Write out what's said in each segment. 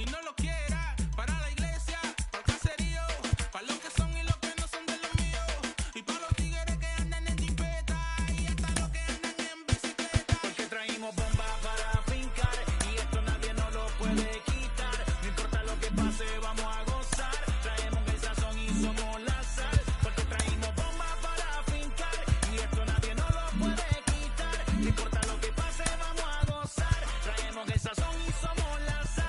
y no lo quiera. Para la iglesia, para el caserío, para los que son y los que no son de los míos. Y para los tigres que andan en jipeta y hasta los que andan en bicicleta. Porque traímos bombas para fincar y esto nadie nos lo puede quitar. No importa lo que pase, vamos a gozar. Traemos el sazón y somos la sal. Porque traímos bombas para fincar y esto nadie nos lo puede quitar. No importa lo que pase, vamos a gozar. Traemos el sazón y somos la sal.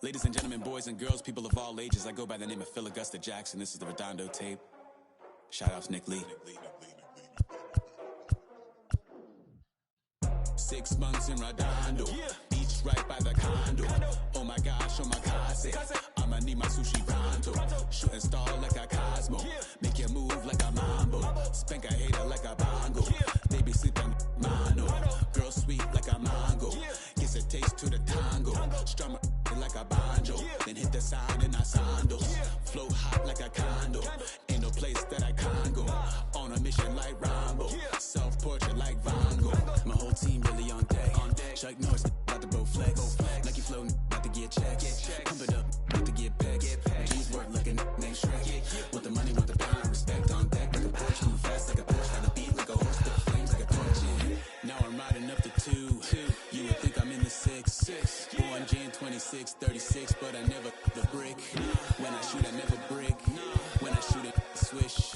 Ladies and gentlemen, boys and girls, people of all ages, I go by the name of Phil Augusta Jackson. This is the Redondo tape. Shout out to Nick Lee. 6 months in Redondo, beach right by the condo. Oh my gosh, oh my casa, I'ma need my sushi pronto. Shooting star like a Cosmo, make you move like a mambo. Spank a hater like a bongo, they be sleeping mano. Girl sweet like a mango, gets a taste to the tango. Strum like a banjo, then hit the sign in our sandals. Flow hot like a condo, ain't no place that I can't go. On a mission like Rambo, self-portrait like Van Gogh. My whole team really on deck. Chuck Norris about to blow flex. Nike flow about to get checks. Pump it up, about to get pecs. G's work like a named Shrek. With the money, with the power, respect on deck like a Porsche. Move fast like a Porsche, on the beat like a horse, put the flames like a torch in. Now I'm riding up the 2. You would think I'm in the 6. Born Jan 26, 36, but I never the brick. When I shoot, I never brick. When I shoot it, swish.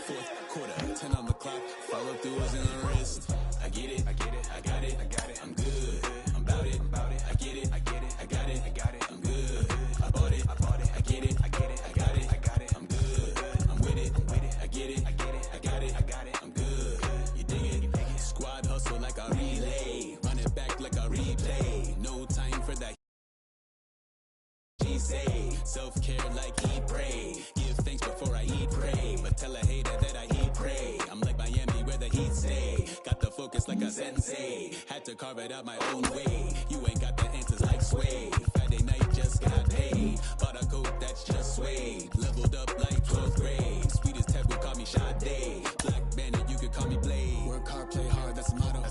Fourth quarter, 10 on the clock. Follow through is in the wrist. I get it, I got it, I'm good. I'm about it, I get it, I got it, I'm good. I bought it, I get it, I got it, I'm good. I'm with it, I get it, I got it, I'm good. You dig it? Squad hustle like a relay. Run it back like a replay. No time for that. She say, self-care like eat, pray. Give thanks before I eat, pray. But tell a hater that I eat, pray. I'm like Miami where the heat stay. Got the focus like a sensei. Had to carve it out my own way. You ain't got the answers like sway. Friday night just got paid. Bought a coat that's just suede. Leveled up like 12th grade. Sweet as taboo, call me Sade. Black Bandit, you could call me Blade. Work hard, play hard, that's the motto.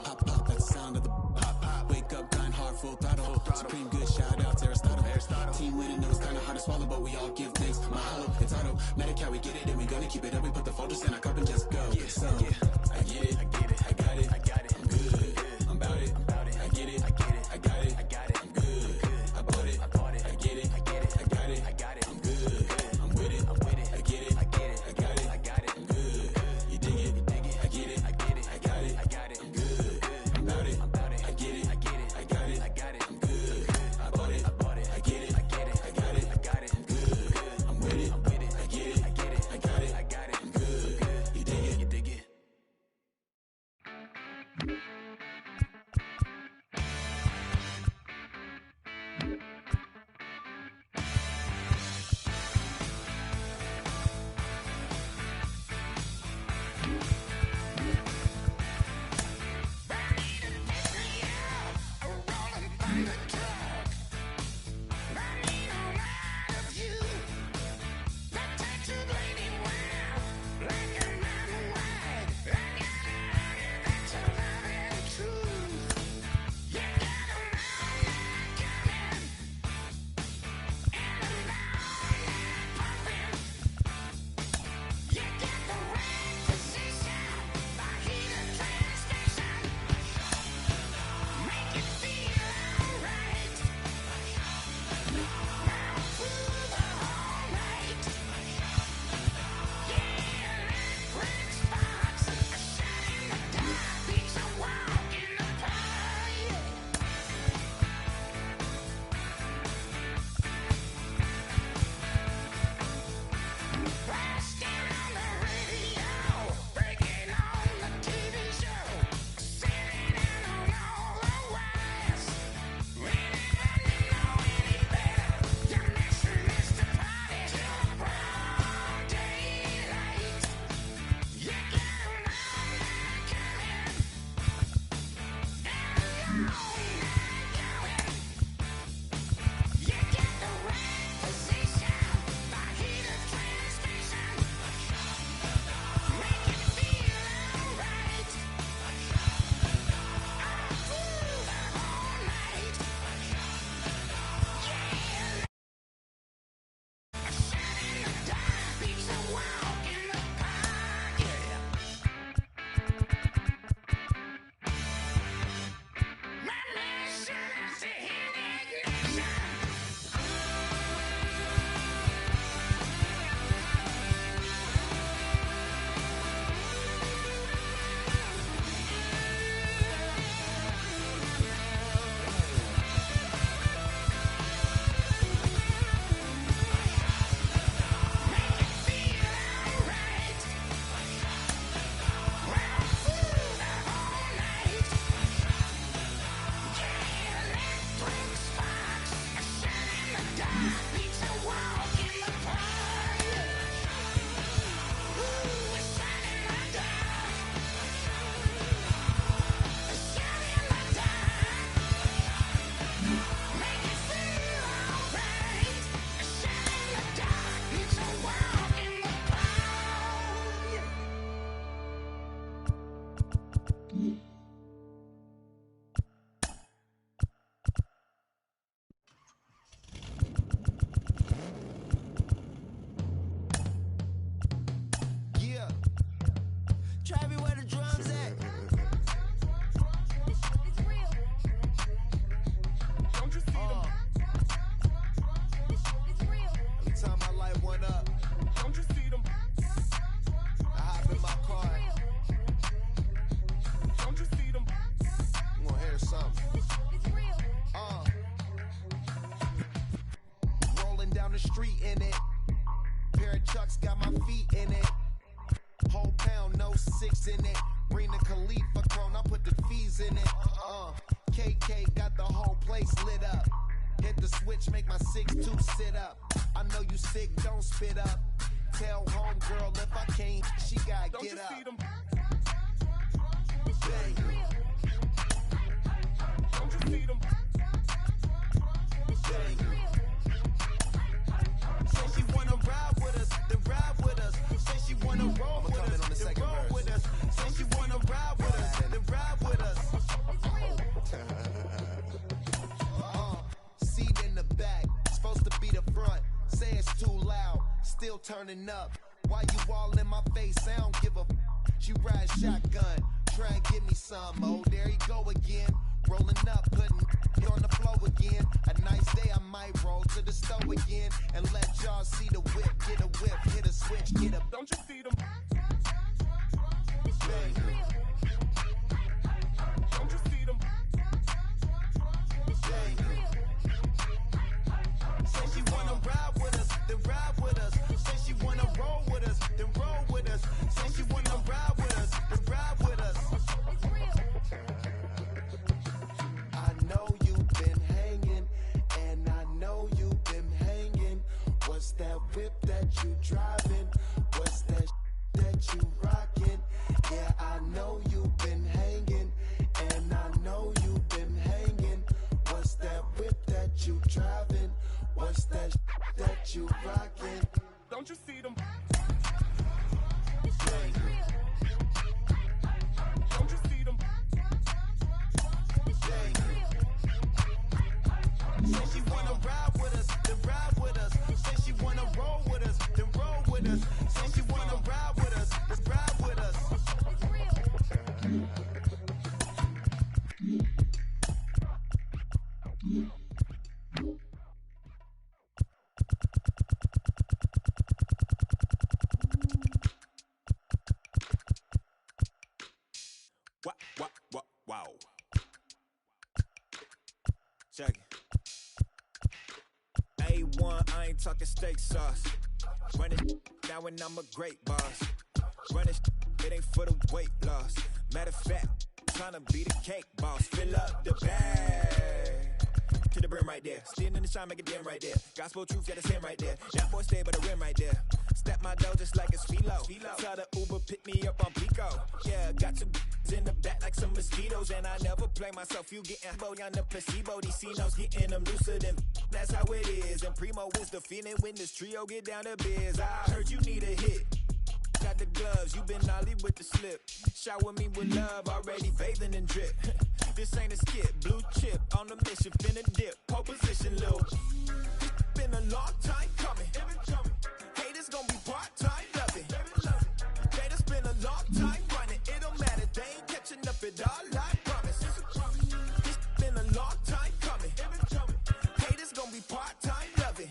Pop, pop, that's the sound of the pop, pop. Wake up, grind hard, full throttle. Supreme good, shout out to Aristotle. Team winning, know it's kinda hard to swallow, but we all give thanks. My hollow, it's auto. Medical, we get it, and we gonna keep it up. We put the folders in our cup and just go. So, I get it, I got it, I'm good. I'm about it, I get it, I got it, I'm good. I bought it, I get it, I got it, I'm good. I'm with it, I get it, I got it, I'm good. You dig it, I get it, I got it, I'm good. I'm about it, I get it, I got it, I'm good. I bought it, I get it, I got it, I'm good. I'm with it, I get it, I got it, I'm good. You dig it, Ice got my feet in it. Whole pound, no 6 in it. Bring the Khalifa clone, I put the fees in it. KK got the whole place lit up. Hit the switch, make my 6'2" sit up. I know you sick, don't spit up. Tell homegirl if I can't, she gotta Don't get you up. see them? Bang. Don't you see them? Bang. Say she wanna ride with us, then ride with us. Say she wanna roll with us, then roll with us. Say she wanna ride with us, then ride with us. Seat in the back, supposed to be the front. Say it's too loud, still turning up. Why you all in my face? I don't give a f. She ride shotgun, try and give me some. Oh, there you go again. Rolling up, putting it on the floor again. A nice day, I might roll to the stove again and let y'all see the whip. Get a whip, hit a switch, get a. Don't you see them? Bang. Don't you see them? Bang. Say she wanna ride with us, then ride with us. Say she wanna roll with us, then roll with us. Say she wanna ride with us, then ride with us. I know you've been hanging, and I know you've been hanging. What's that whip that you driving? What's that that you rocking? Yeah, I know you've been hanging, and I know you've been hanging. What's that whip that you driving? What's that that you rocking? Don't you see them? Bang. Don't you see them? Bang. Say she wanna ride with us, then ride with us. Say she wanna roll with us, then roll with us. Say she wanna ride with us, then ride with us. Wow. Check it. A1, I ain't talking steak sauce. Run it now and I'm a great boss. Run it ain't for the weight loss. Matter of fact, tryna be the cake boss. Fill up the bag to the brim right there. Standing in the shine, make it dim right there. Gospel truth, yeah, that's him right there. That boy stay by the rim right there. Step my dough just like it's philo. Tell the Uber pick me up on Pico. Yeah, got two in the back like some mosquitoes, and I never play myself. You getting boy on the placebo. These C-notes getting them looser than. That's how it is. And Primo is the feeling when this trio get down to biz. I heard you need a hit. Got the gloves, you been ollie with the slip. Shower me with love, already bathing in drip. This ain't a skip, blue chip on the mission, finna dip. Pole position, Lil. Been a long time coming. Haters gonna be part-time loving. They just been a long time running. It don't matter, they ain't catching up at all, I promise. It's been a long time coming. Haters gonna be part-time loving.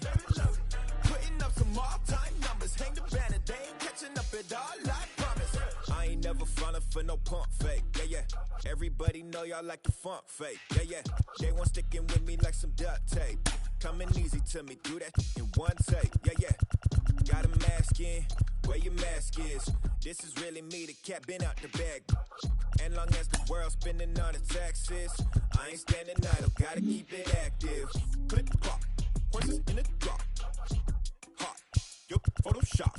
Putting up some all-time numbers. Hang the banner, they ain't catching up at all, I promise. I ain't never falling for no pump fake, yeah. Everybody know y'all like the funk fake, yeah. They want sticking with me like some duct tape. Coming easy to me, do that in one take, yeah. Got a mask in, where your mask is. This is really me, the cat been out the bag. And long as the world's spending on the taxes, I ain't standing idle, gotta keep it active. Click clock, horses in the drop. Hot, yup, Photoshop.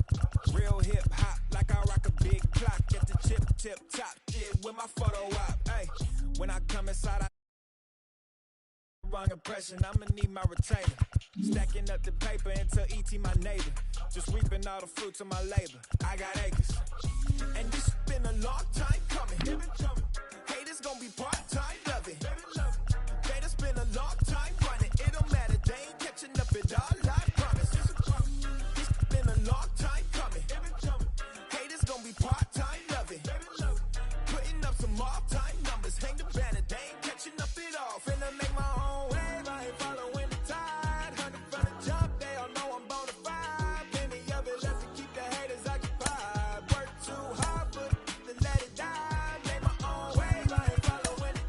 Real hip hop, like I rock a big clock at the tip top. Shit with my photo op, hey. When I come inside, I wrong impression, I'ma need my retainer. Stacking up the paper until E.T. my neighbor. Just reaping all the fruits of my labor. I got acres. And this been a long time coming. Haters gonna be part-time loving. They just been a long time running. It don't matter, they ain't catching up at all, I promise. This been a long time coming. Haters gonna be part-time loving. Putting up some all-time numbers. Hang the banner, they ain't catching up at all. Finna make my own wave, I ain't following the tide. 100 from the jump, they all know I'm bona fide. Plenty of it left to keep the haters occupied. Work too hard, but to let it die. Make my own wave, I ain't following the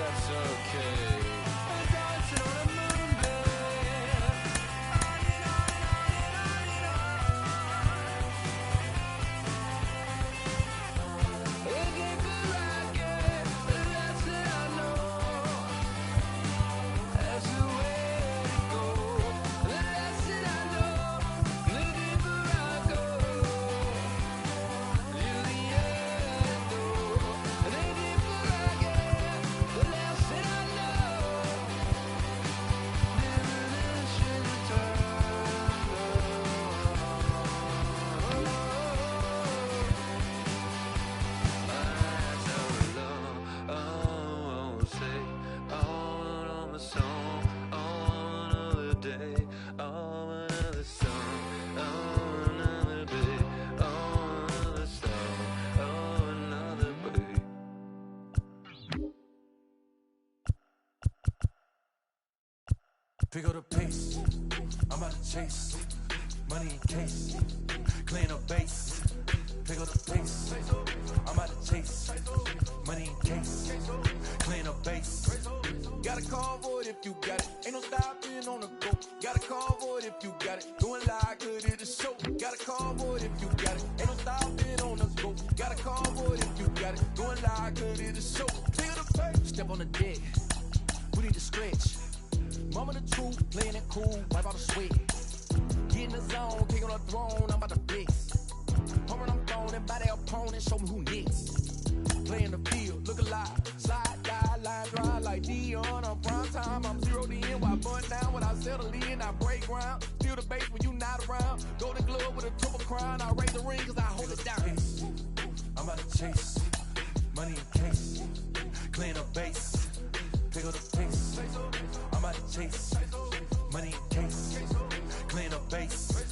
that's okay. I'm dancing on a moonbeam. On and on and on and on and on. Looking for rocket, but that's what I know. That's the way to go. That's what I know. Looking for rocket. Pick up the pace, I'm out to chase. Money in case, clean up base. Pick up the pace, I'm out to chase. Money in case, clean up base. Got a call for it if you got it. Ain't no stopping on the go. Got a call for it if you got it. Doing like good at the show. Got a call for it if you got it. Ain't no stopping on the go. Got a call for it if you got it. Doing like good at the show. Pick up the pace. Step on the deck, we need to stretch. Mama the truth, playing it cool, wipe out the sweat. Get in the zone, king on the throne, I'm about to flex. Home I'm throwing by their opponent, show me who next. Play in the field, look alive, slide, die, line, dry like Dion on prime time. I'm 0 to end, while bun down when I settle in, I break ground. Steal the base when you not around. Golden glove with a triple crown, I raise the ring cause I hold it down. I'm about to chase, money in case, clean up base, pick up the pace. I'm out to chase, money in case, clean up base.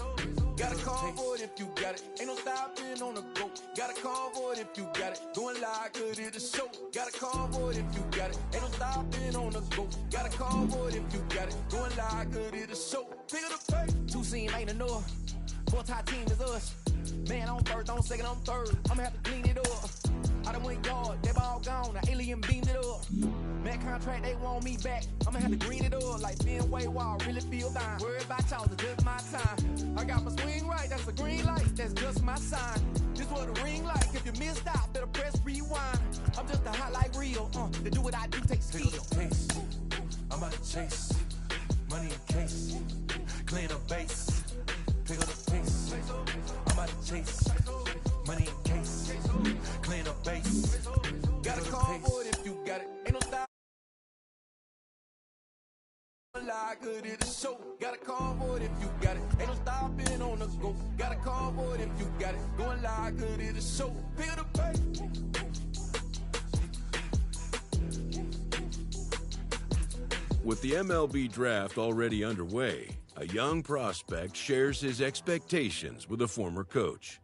Got a call for it if you got it. Ain't no stopping on the go. Got a call for it if you got it. Doing like good at the show. Got a call for it if you got it. Ain't no stopping on the go. Got a call for it if you got it. Doing like good at the show. Pick up the pace. Two scene ain't enough, 4-tie team is us. Man on first, on second, on third, I'ma have to clean it up. I done went yard, they all gone, the alien beamed it up. Man contract, they want me back, I'ma have to green it up. Like Fenway Wall, really feel fine. Worry about y'all, it's just my time. I got my swing right, that's a green light, that's just my sign. This what the ring like, if you missed out, better press rewind. I'm just a highlight reel, to do what I do takes skill. Pick up the pace, I'm out to chase, money in case, clean up base. Pick up the pace, I'm out to chase, money in case, clean up base. Got a call for it if you got it. Ain't no stop. Like good at the show. Got a call for it if you got it. Ain't no stopping on the go. Got a call for it if you got it. Going like good at the show. Pick up the pace. With the MLB draft already underway, a young prospect shares his expectations with a former coach.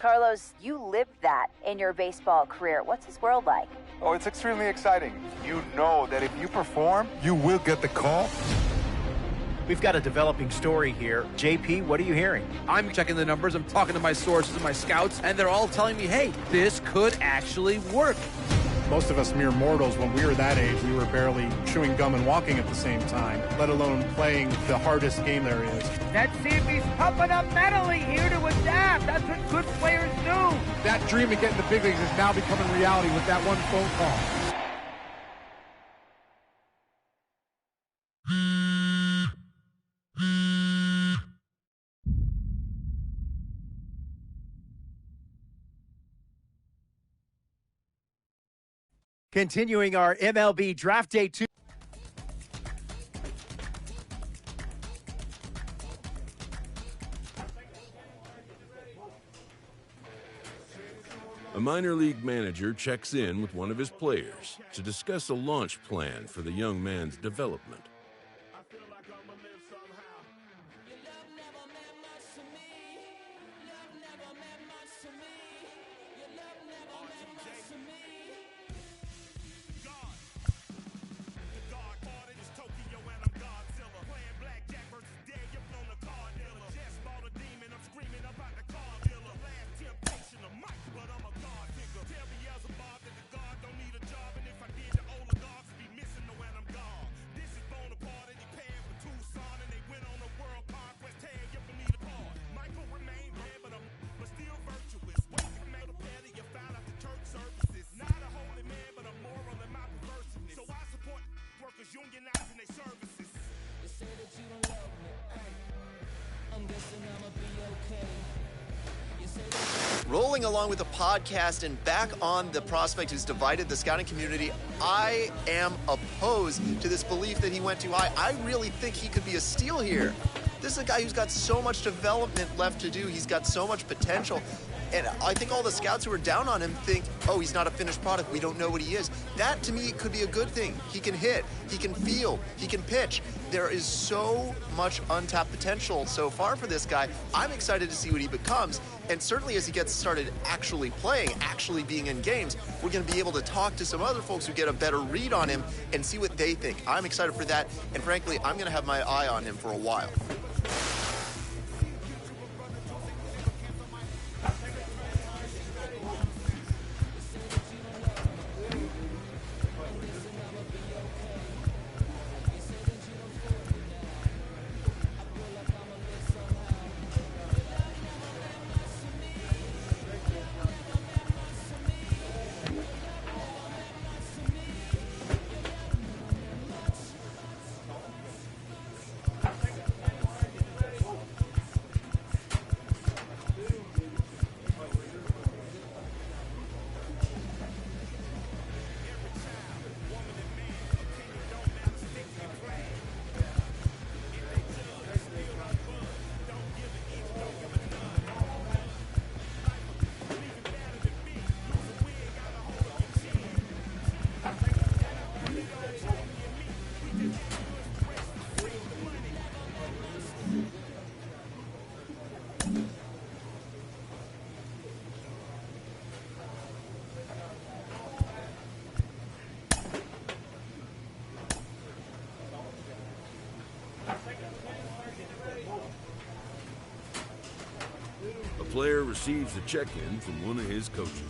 Carlos, you lived that in your baseball career. What's his world like? Oh, it's extremely exciting. You know that if you perform, you will get the call. We've got a developing story here. JP, what are you hearing? I'm checking the numbers. I'm talking to my sources and my scouts, and they're all telling me, hey, this could actually work. Most of us mere mortals, when we were that age, we were barely chewing gum and walking at the same time, let alone playing the hardest game there is. Let's see if he's pumping up mentally here to adapt. That's what good players do. That dream of getting the big leagues is now becoming reality with that one phone call. Continuing our MLB Draft Day 2. A minor league manager checks in with one of his players to discuss a launch plan for the young man's development. Rolling along with the podcast and back on the prospect who's divided the scouting community, I am opposed to this belief that he went too high. I really think he could be a steal here. This is a guy who's got so much development left to do. He's got so much potential. And I think all the scouts who are down on him think, oh, he's not a finished product. We don't know what he is. That, to me, could be a good thing. He can hit. He can field. He can pitch. There is so much untapped potential so far for this guy. I'm excited to see what he becomes. And certainly as he gets started actually playing, actually being in games, we're going to be able to talk to some other folks who get a better read on him and see what they think. I'm excited for that. And frankly, I'm going to have my eye on him for a while. A player receives a check-in from one of his coaches.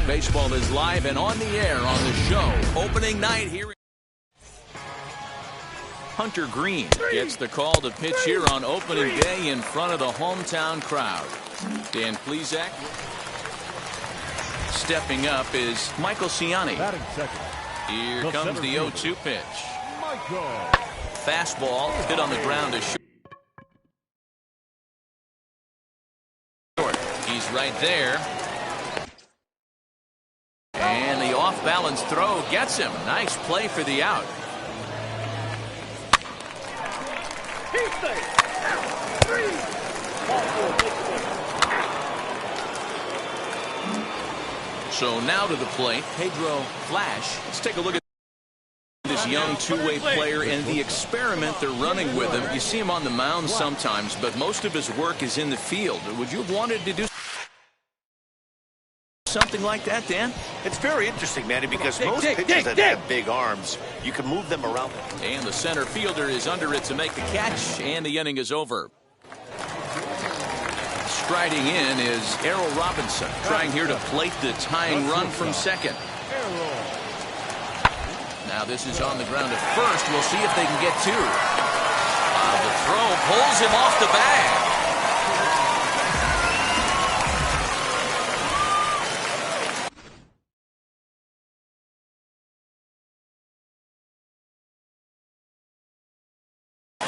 Baseball is live and on the air on the show. Opening night here. Hunter Green gets the call to pitch here on opening day in front of the hometown crowd. Dan Plesac. Stepping up is Michael Ciani. Here comes the 0-2 pitch. Fastball hit on the ground to short. He's right there. And the off-balance throw gets him. Nice play for the out. So now to the plate, Pedro Flash. Let's take a look at this young two-way player and the experiment they're running with him. You see him on the mound sometimes, but most of his work is in the field. Would you have wanted to do something like that, Dan? It's very interesting, Manny, because most pitchers that have big arms, you can move them around. And the center fielder is under it to make the catch, and the inning is over. Striding in is Errol Robinson, trying here to plate the tying run from second. Now this is on the ground at first. We'll see if they can get two. The throw pulls him off the bag.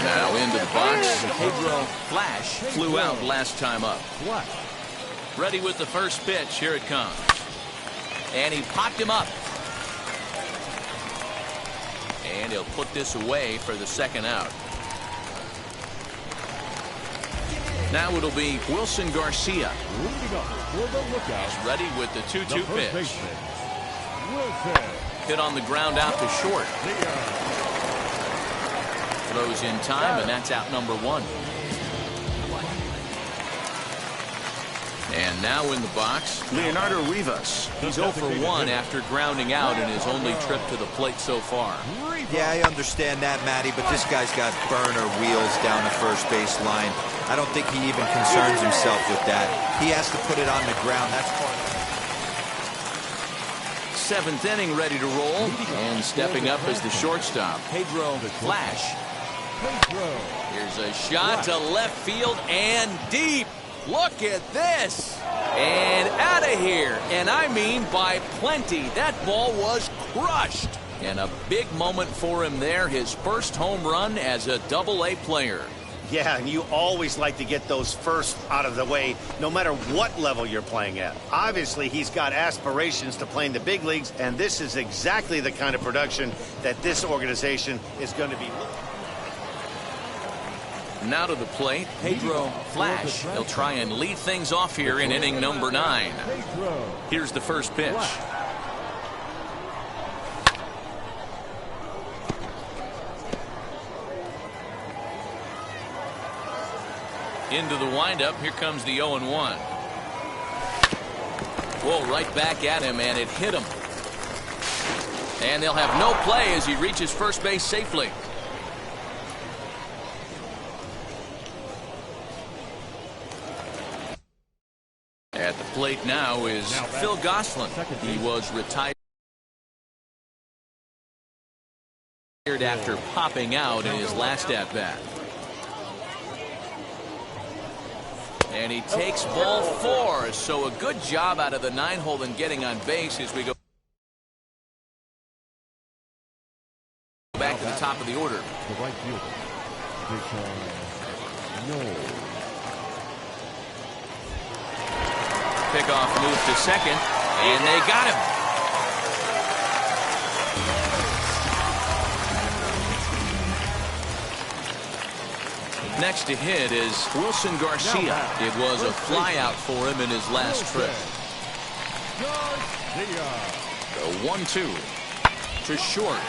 Now into the box. Pedro Flash flew out last time up. Ready with the first pitch. Here it comes. And he popped him up. And he'll put this away for the second out. Now it'll be Wilson Garcia. He's ready with the 2-2 pitch. Hit on the ground out to short. Throws in time, and that's out number one. And now in the box, Leonardo Rivas. He's 0 for 1 after grounding out in his only trip to the plate so far. Yeah, I understand that, Matty, but this guy's got burner wheels down the first base line. I don't think he even concerns himself with that. He has to put it on the ground. That's part of it. Seventh inning ready to roll. And stepping up is the shortstop, Pedro Flash. Here's a shot to left field and deep. Look at this. And out of here. And I mean by plenty. That ball was crushed. And a big moment for him there. His first home run as a Double-A player. Yeah, and you always like to get those first out of the way, no matter what level you're playing at. Obviously, he's got aspirations to play in the big leagues, and this is exactly the kind of production that this organization is going to be looking. Now to the plate, Pedro Flash. He'll try and lead things off here in inning number 9. Here's the first pitch. Into the windup. Here comes the 0-1. Whoa, right back at him, and it hit him. And they'll have no play as he reaches first base safely. At the plate now is Phil Gosselin. He was retired after popping out in his last at-bat. And he takes ball 4. So a good job out of the 9-hole in getting on base as we go back to the top of the order. The right fielder, Pickoff move to second, and they got him. Next to hit is Wilson Garcia. It was a flyout for him in his last trip. The 1-2 to short.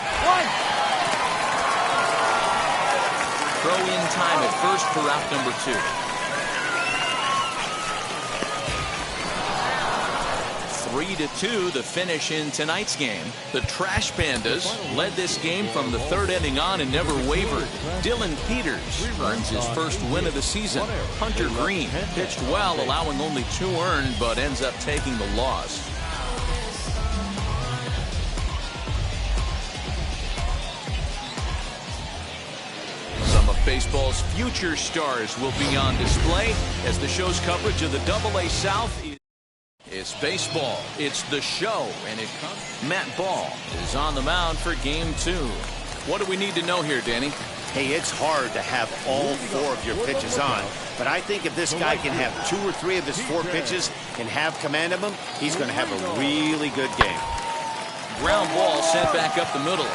Throw in time at first for out number 2. 3-2 the finish in tonight's game. The Trash Pandas led this game from the 3rd inning on and never wavered. Dylan Peters earns his first win of the season. Hunter Green pitched well, allowing only 2 earned, but ends up taking the loss. Baseball's future stars will be on display as the show's coverage of the AA South is baseball. It's the show, and it comes. Matt Ball is on the mound for game 2. What do we need to know here, Danny? Hey, it's hard to have all 4 of your pitches on, but I think if this guy can have 2 or 3 of his 4 pitches and have command of them, he's going to have a really good game. Ground ball sent back up the middle.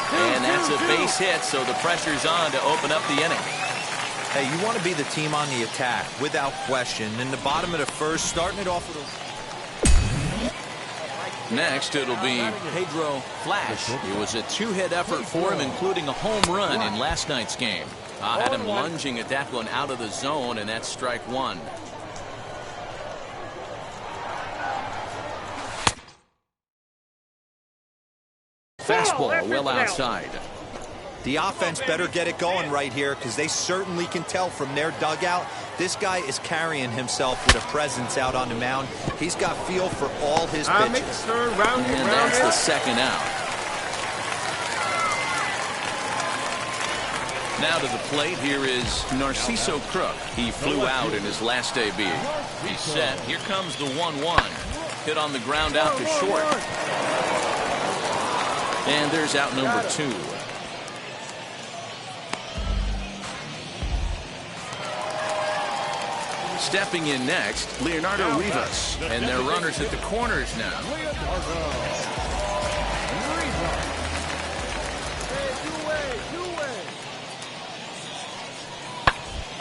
And that's a base hit, so the pressure's on to open up the inning. Hey, you want to be the team on the attack, without question. In the bottom of the first, starting it off with a... Next, it'll be Pedro Flash. It was a 2-hit effort for him, including a home run in last night's game. Had him lunging at that one out of the zone, and that's strike 1. Fastball well outside. The offense better get it going right here, because they certainly can tell from their dugout this guy is carrying himself with a presence out on the mound. He's got feel for all his pitches. And that's the second out. Now to the plate, here is Narciso Crook. He flew out in his last debut. He's set. Here comes the 1-1. Hit on the ground out to short. And there's out number 2. Stepping in next, Leonardo Rivas. And they're runners at the corners now.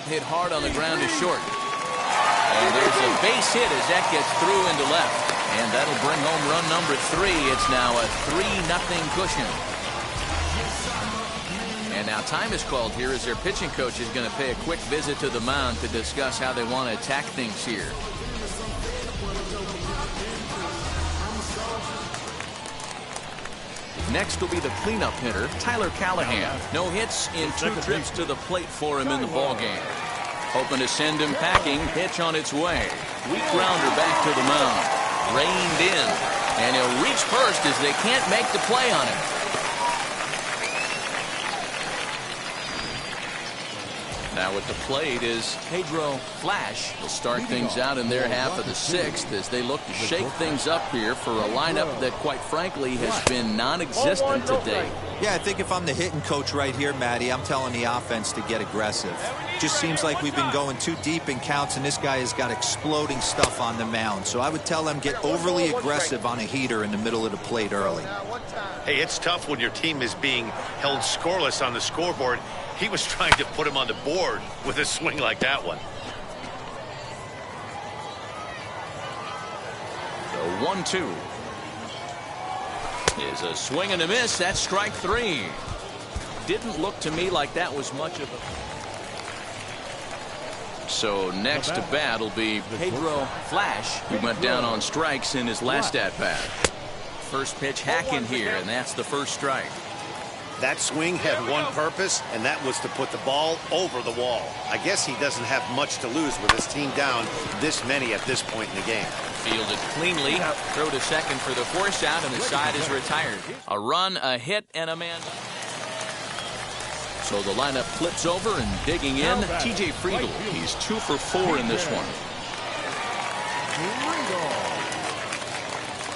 Hit hard on the ground to short. And there's a base hit as that gets through into left. And that'll bring home run number 3. It's now a 3-0 cushion. And now time is called here as their pitching coach is going to pay a quick visit to the mound to discuss how they want to attack things here. Next will be the cleanup hitter, Tyler Callahan. No hits in 2 trips to the plate for him in the ballgame. Hoping to send him packing. Pitch on its way. Weak grounder back to the mound. Reined in. And he'll reach first as they can't make the play on him. Now at the plate is Pedro Flash. Will start things out in their half of the 6th as they look to shake things up here for a lineup that, quite frankly, has been non-existent today. Yeah, I think if I'm the hitting coach right here, Matty, I'm telling the offense to get aggressive. Just seems like we've been going too deep in counts, and this guy has got exploding stuff on the mound. So I would tell them get overly aggressive on a heater in the middle of the plate early. Hey, it's tough when your team is being held scoreless on the scoreboard. He was trying to put him on the board with a swing like that one. The 1-2 is a swing and a miss. That's strike 3. Didn't look to me like that was much of a... So next to bat will be Pedro Flash, who went down on strikes in his last at-bat. First pitch hacking here, and that's the first strike. That swing had one purpose, and that was to put the ball over the wall. I guess he doesn't have much to lose with his team down this many at this point in the game. Fielded cleanly. Throw to second for the force out, and the side is retired. A run, a hit, and a man. So the lineup flips over and digging in. TJ Friedl. He's 2 for 4 in this one.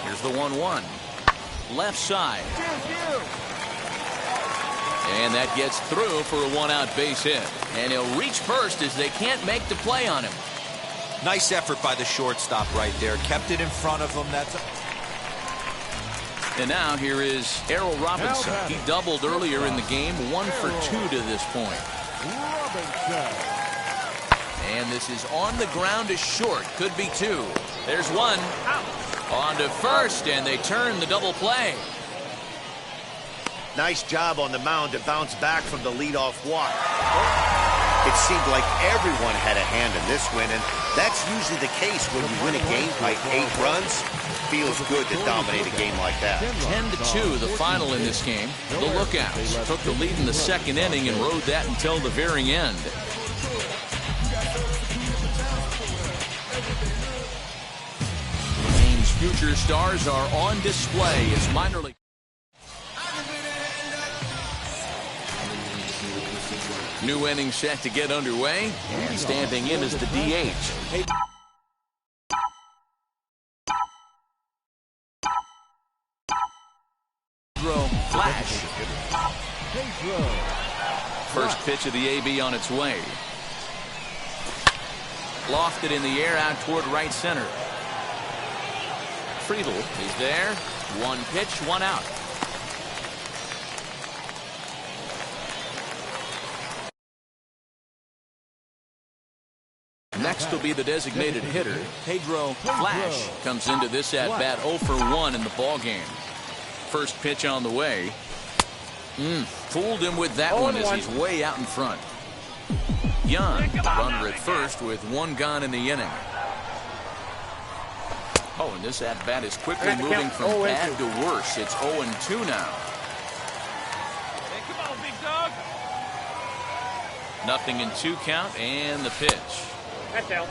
Here's the 1-1. Left side. And that gets through for a 1-out base hit. And he'll reach first as they can't make the play on him. Nice effort by the shortstop right there. Kept it in front of him. That's And now here is Errol Robinson. He doubled earlier in the game. 1 for 2 to this point. And this is on the ground to short. Could be 2. There's 1. On to first, and they turn the double play. Nice job on the mound to bounce back from the leadoff walk. It seemed like everyone had a hand in this win, and that's usually the case when you win a game by 8 runs. Feels good to dominate a game like that. 10-2, the final in this game. The Lookouts took the lead in the 2nd inning and rode that until the very end. The game's future stars are on display as minor league. New inning set to get underway, and standing in is the DH. Flash. First pitch of the AB on its way. Lofted in the air out toward right center. Friedel is there. One pitch, one out. Next will be the designated hitter, Pedro Flash. Comes into this at bat 0 for 1 in the ball game. First pitch on the way. Fooled him with that one as he's way out in front. Young, runner at first with one gone in the inning. Oh, and this at bat is quickly moving from bad to worse. It's 0-2 now. Hey, come on, big dog. Nothing in 2 count, and the pitch. That's out.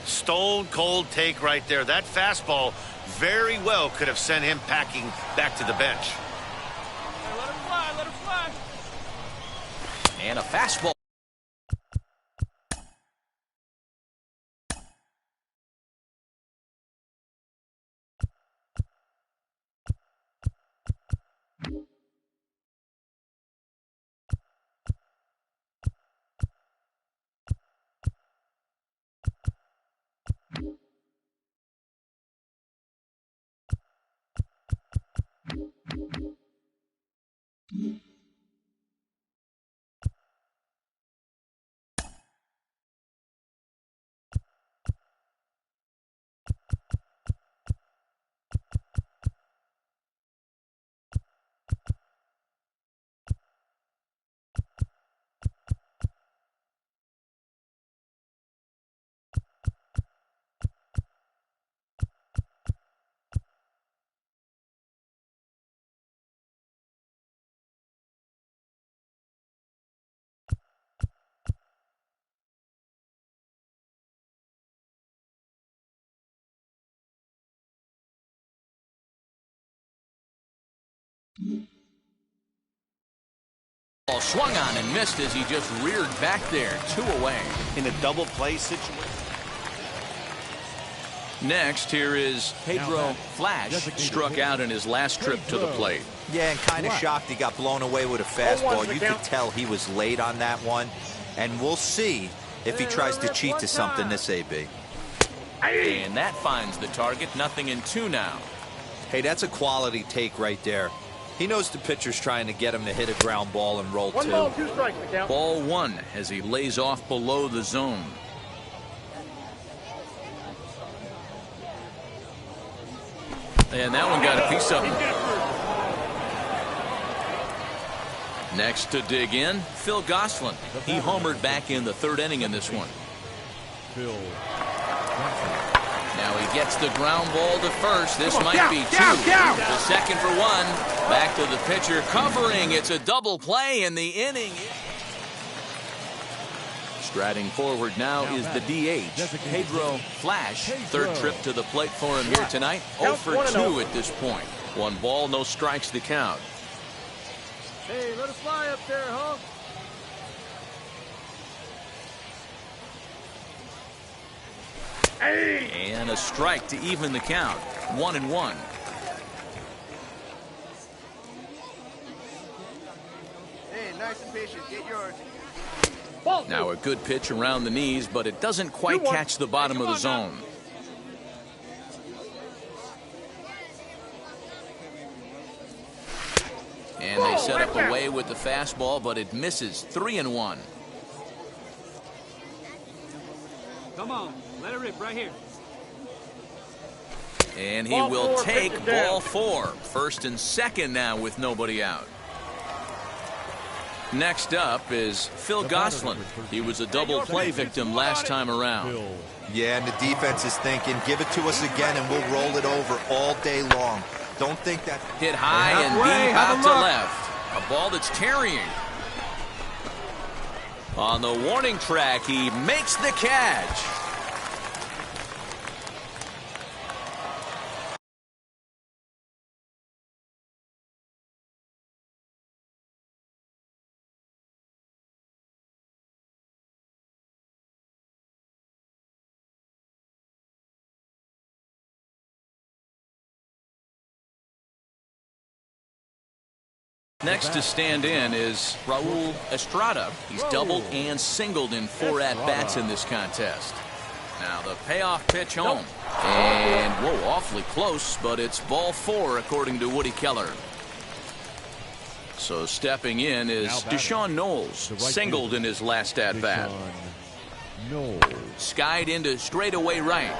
Stone cold take right there. That fastball very well could have sent him packing back to the bench. Hey, let him fly, let him fly. And a fastball. Ball swung on and missed as he just reared back there. 2 away. In a double play situation. Next, here is Pedro Flash. Struck out in his last trip to the plate. Yeah, and kind of shocked he got blown away with a fastball. You could tell he was late on that one. And we'll see if he tries to cheat to something this AB. And that finds the target. Nothing in 2 now. Hey, that's a quality take right there. He knows the pitcher's trying to get him to hit a ground ball and roll 2. 1 ball, 2 strikes, the count. Ball 1 as he lays off below the zone. And that one got a piece of him. Next to dig in, Phil Gosselin. He homered back in the 3rd inning in this one. Now he gets the ground ball to first. This might be 2. The second for 1. Back to the pitcher covering. It's a double play in the inning. Striding forward now is the DH, Pedro Flash. 3rd trip to the plate for him here tonight. 0 for 2 at this point. 1 ball, no strikes to count. Hey, let us fly up there, huh? And a strike to even the count. 1-1. Hey, nice and patient. Get yours. Now a good pitch around the knees, but it doesn't quite catch the bottom of the zone. And they set up away with the fastball, but it misses. 3-1. Come on, let it rip right here. And he will take ball 4. 1st and 2nd now with nobody out. Next up is Phil Gosselin. He was a double play victim last time around. Yeah, and the defense is thinking, give it to us again and we'll roll it over all day long. Don't think that... Hit high and deep out to left. A ball that's tarrying. On the warning track, he makes the catch. Next to stand in is Raul Estrada. He's doubled and singled in 4 at-bats in this contest. Now the payoff pitch home. And, whoa, awfully close, but it's ball 4 according to Woody Keller. So stepping in is Deshaun Knowles, singled in his last at-bat. Skied into straightaway right.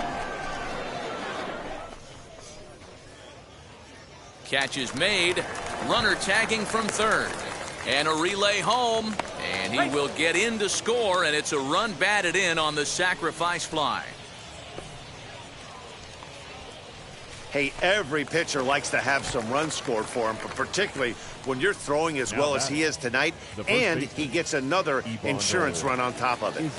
Catch is made. Runner tagging from third. And a relay home. And he will get in to score, and it's a run batted in on the sacrifice fly. Hey, every pitcher likes to have some runs scored for him, but particularly when you're throwing as well as he is tonight, and he gets another insurance run on top of it.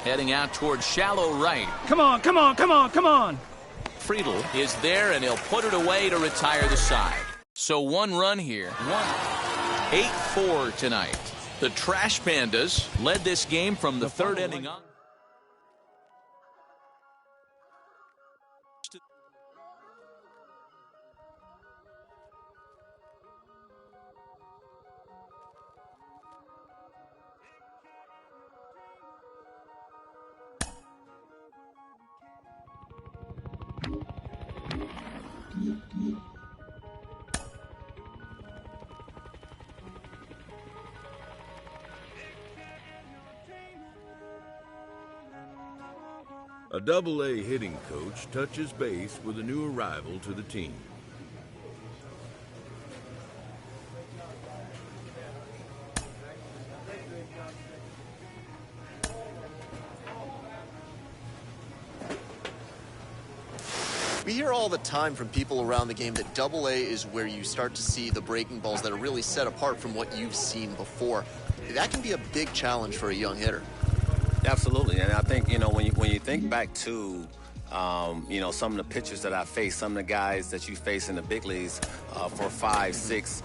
Heading out towards shallow right. Come on, come on, come on, come on. Friedel is there, and he'll put it away to retire the side. So 1 run here. 8-4 tonight. The Trash Pandas led this game from the 3rd inning on. A Double-A hitting coach touches base with a new arrival to the team. We hear all the time from people around the game that Double-A is where you start to see the breaking balls that are really set apart from what you've seen before. That can be a big challenge for a young hitter. Absolutely, and I think, you know, when you think back to, you know, some of the pitchers that I faced, some of the guys that you face in the big leagues for 5, 6,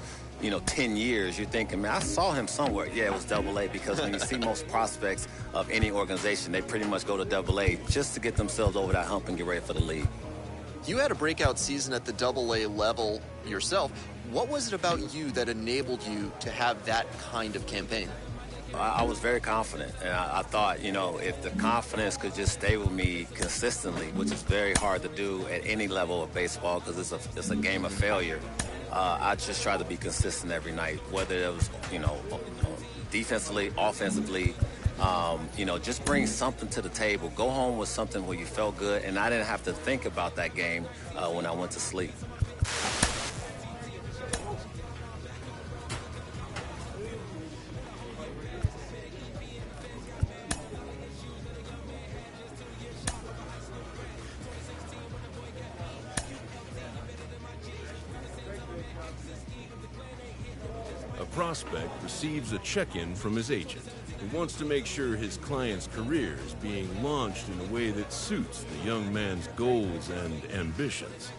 10 years, you're thinking, man, I saw him somewhere. Yeah, it was Double-A, because when you see most prospects of any organization, they pretty much go to Double-A just to get themselves over that hump and get ready for the league. You had a breakout season at the Double-A level yourself. What was it about you that enabled you to have that kind of campaign? I was very confident, and I thought, you know, if the confidence could just stay with me consistently, which is very hard to do at any level of baseball because it's a game of failure, I just try to be consistent every night, whether it was, defensively, offensively, just bring something to the table. Go home with something where you felt good, and I didn't have to think about that game when I went to sleep. A prospect receives a check-in from his agent. He wants to make sure his client's career is being launched in a way that suits the young man's goals and ambitions.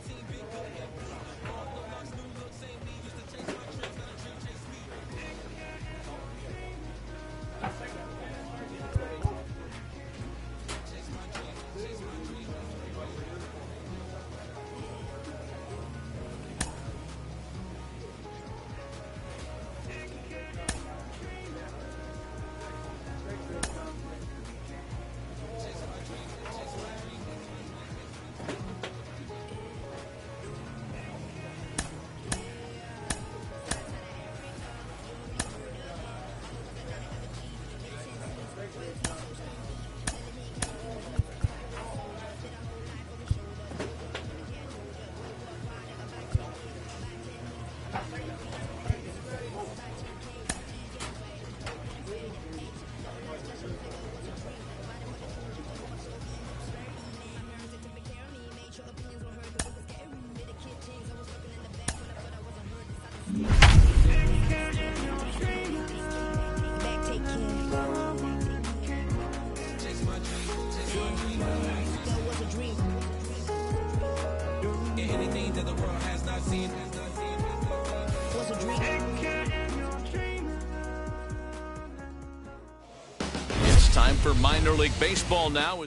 It's time for minor league baseball now.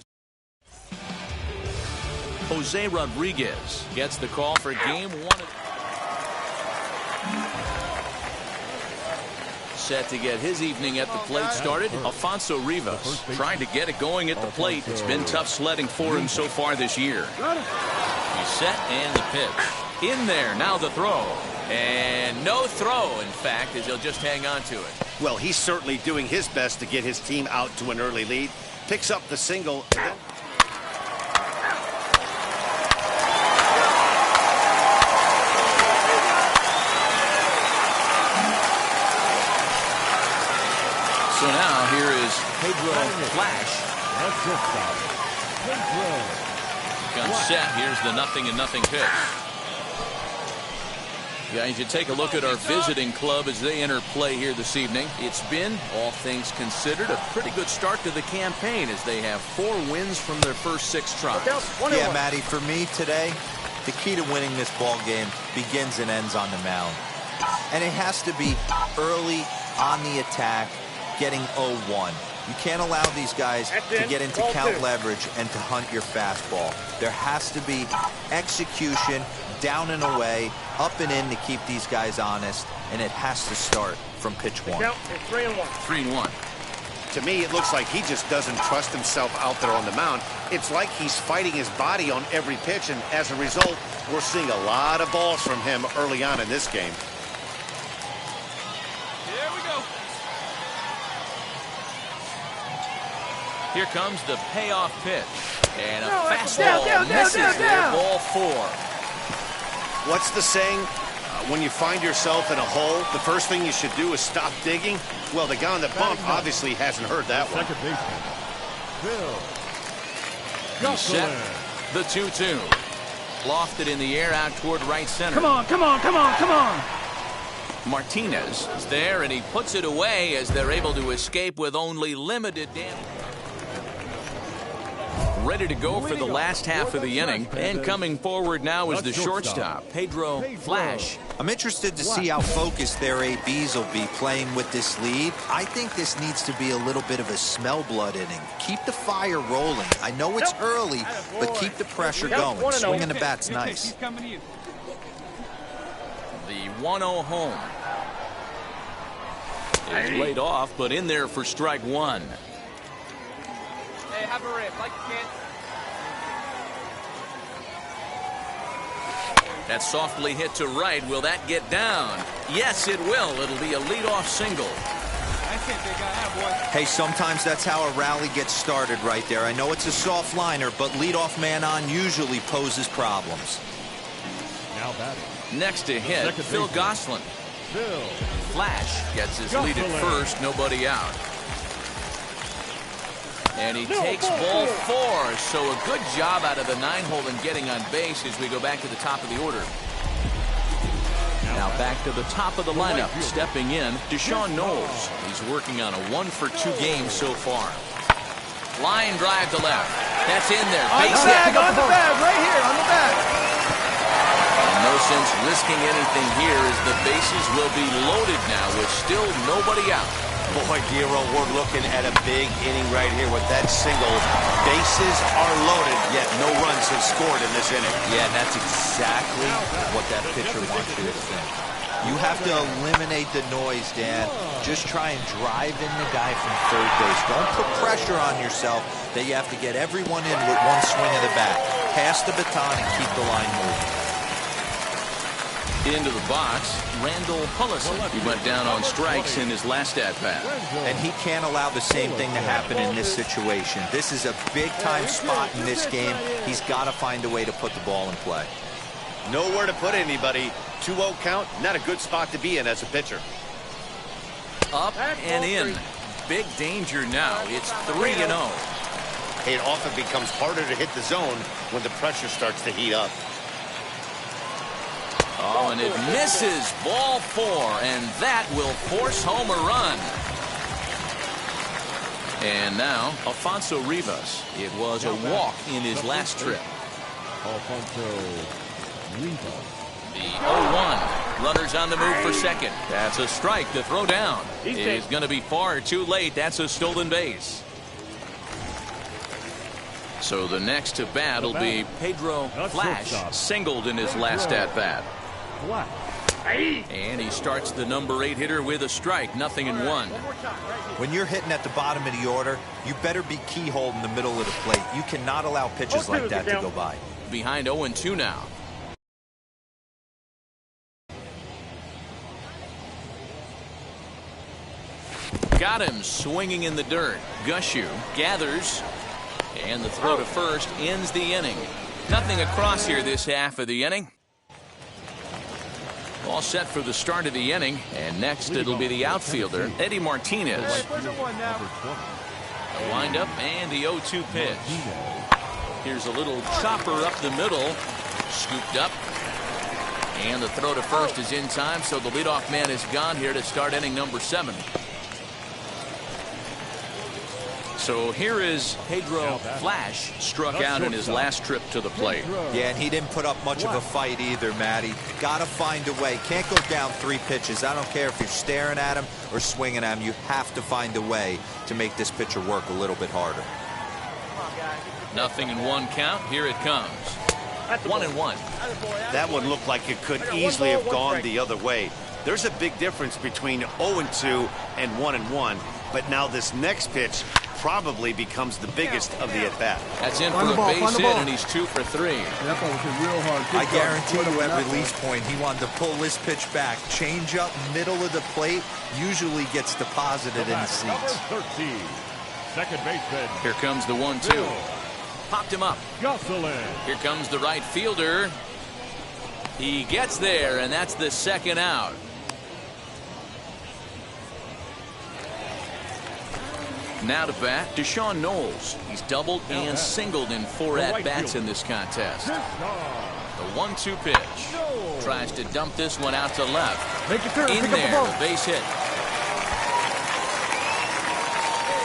Jose Rodriguez gets the call for game 1. set to get his evening at the plate started. Alfonso Rivas trying to get it going at the plate. It's been tough sledding for him so far this year. He's set and the pitch. In there, now the throw. And no throw, in fact, as he'll just hang on to it. Well, he's certainly doing his best to get his team out to an early lead. Picks up the single. And then so now here is Pedro Flash. Gun set. Here's the 0-0 pitch. Guys, you take a look at our visiting club as they enter play here this evening. It's been, all things considered, a pretty good start to the campaign as they have 4 wins from their first 6 tries. Yeah, Matty, for me today, the key to winning this ball game begins and ends on the mound. And it has to be early on the attack, getting 0-1. You can't allow these guys to get into count leverage and to hunt your fastball. There has to be execution, down and away, up and in to keep these guys honest, and it has to start from pitch 1. 3-1. to me, it looks like he just doesn't trust himself out there on the mound. It's like he's fighting his body on every pitch, and as a result, we're seeing a lot of balls from him early on in this game. Here we go. Here comes the payoff pitch. And a fastball misses there, ball 4. What's the saying? When you find yourself in a hole, the first thing you should do is stop digging. Well, the guy on the bump obviously hasn't heard that one. He's set. The 2-2. Lofted in the air out toward right center. Come on, come on, come on, come on. Martinez is there, and he puts it away as they're able to escape with only limited damage. Ready to go for the last half of the inning, and coming forward now is the shortstop, Pedro Flash. I'm interested to see how focused their ABs will be playing with this lead. I think this needs to be a little bit of a smell blood inning. Keep the fire rolling. I know it's early, but keep the pressure going. Swinging the bat's nice. The 1-0 home is laid off, but in there for strike 1. Hey, have a rip, like you can. That's softly hit to right. Will that get down? Yes, it will. It'll be a leadoff single. That's it, big guy, boy. Hey, sometimes that's how a rally gets started right there. I know it's a soft liner, but leadoff man on usually poses problems. Now batting. Next to hit, Phil Gosselin. Flash gets his lead at first, nobody out. And he takes ball 4, so a good job out of the 9-hole in getting on base as we go back to the top of the order. Now back to the top of the lineup, stepping in, Deshaun Knowles. He's working on a 1-for-2 game so far. Line drive to left. That's in there. Base hit. On the bag, right here, on the bag. And no sense risking anything here as the bases will be loaded now with still nobody out. Boy, Giro, we're looking at a big inning right here with that single. Bases are loaded, yet no runs have scored in this inning. Yeah, and that's exactly what that pitcher wants you to think. You have to eliminate the noise, Dan. Just try and drive in the guy from third base. Don't put pressure on yourself that you have to get everyone in with one swing of the bat. Pass the baton and keep the line moving. Into the box, Randall Hullison. He went down on strikes in his last at-bat. And he can't allow the same thing to happen in this situation. This is a big-time spot in this game. He's got to find a way to put the ball in play. Nowhere to put anybody. 2-0 count, not a good spot to be in as a pitcher. Up and in. Big danger now. It's 3-0. It often becomes harder to hit the zone when the pressure starts to heat up. Oh, and it misses. Ball 4, and that will force home a run. And now, Alfonso Rivas. It was a walk in his last trip. Alfonso Rivas. The 0-1. Runners on the move for second. That's a strike to throw down. He's going to be far too late. That's a stolen base. So the next to bat will be Pedro Flash, singled in his last at-bat. And he starts the number 8 hitter with a strike, 0-1. When you're hitting at the bottom of the order, you better be keyhole in the middle of the plate. You cannot allow pitches like that to go by. Behind 0-2 now. Got him swinging in the dirt. Gushu gathers, and the throw to first ends the inning. Nothing across here this half of the inning. All set for the start of the inning, and next it'll be the outfielder, Eddie Martinez. The windup and the 0-2 pitch. Here's a little chopper up the middle, scooped up, and the throw to first is in time, so the leadoff man is gone here to start inning number 7. So here is Pedro Flash, struck out in his last trip to the plate. Yeah, and he didn't put up much of a fight either, Matty. Got to find a way. Can't go down 3 pitches. I don't care if you're staring at him or swinging at him. You have to find a way to make this pitcher work a little bit harder. 0-1 count. Here it comes. 1-1. That one looked like it could easily have gone the other way. There's a big difference between 0-2 and 1-1. But now this next pitch probably becomes the biggest of the at-bat. That's in for a base hit, and he's 2 for 3. I guarantee you at release point, he wanted to pull this pitch back. Change up middle of the plate usually gets deposited in the seats. Second baseman. Here comes the 1-2. Popped him up. Here comes the right fielder. He gets there, and that's the second out. Now to bat, Deshaun Knowles. He's doubled and singled in 4 at-bats in this contest. The 1-2 pitch. Tries to dump this one out to left. In there, the base hit.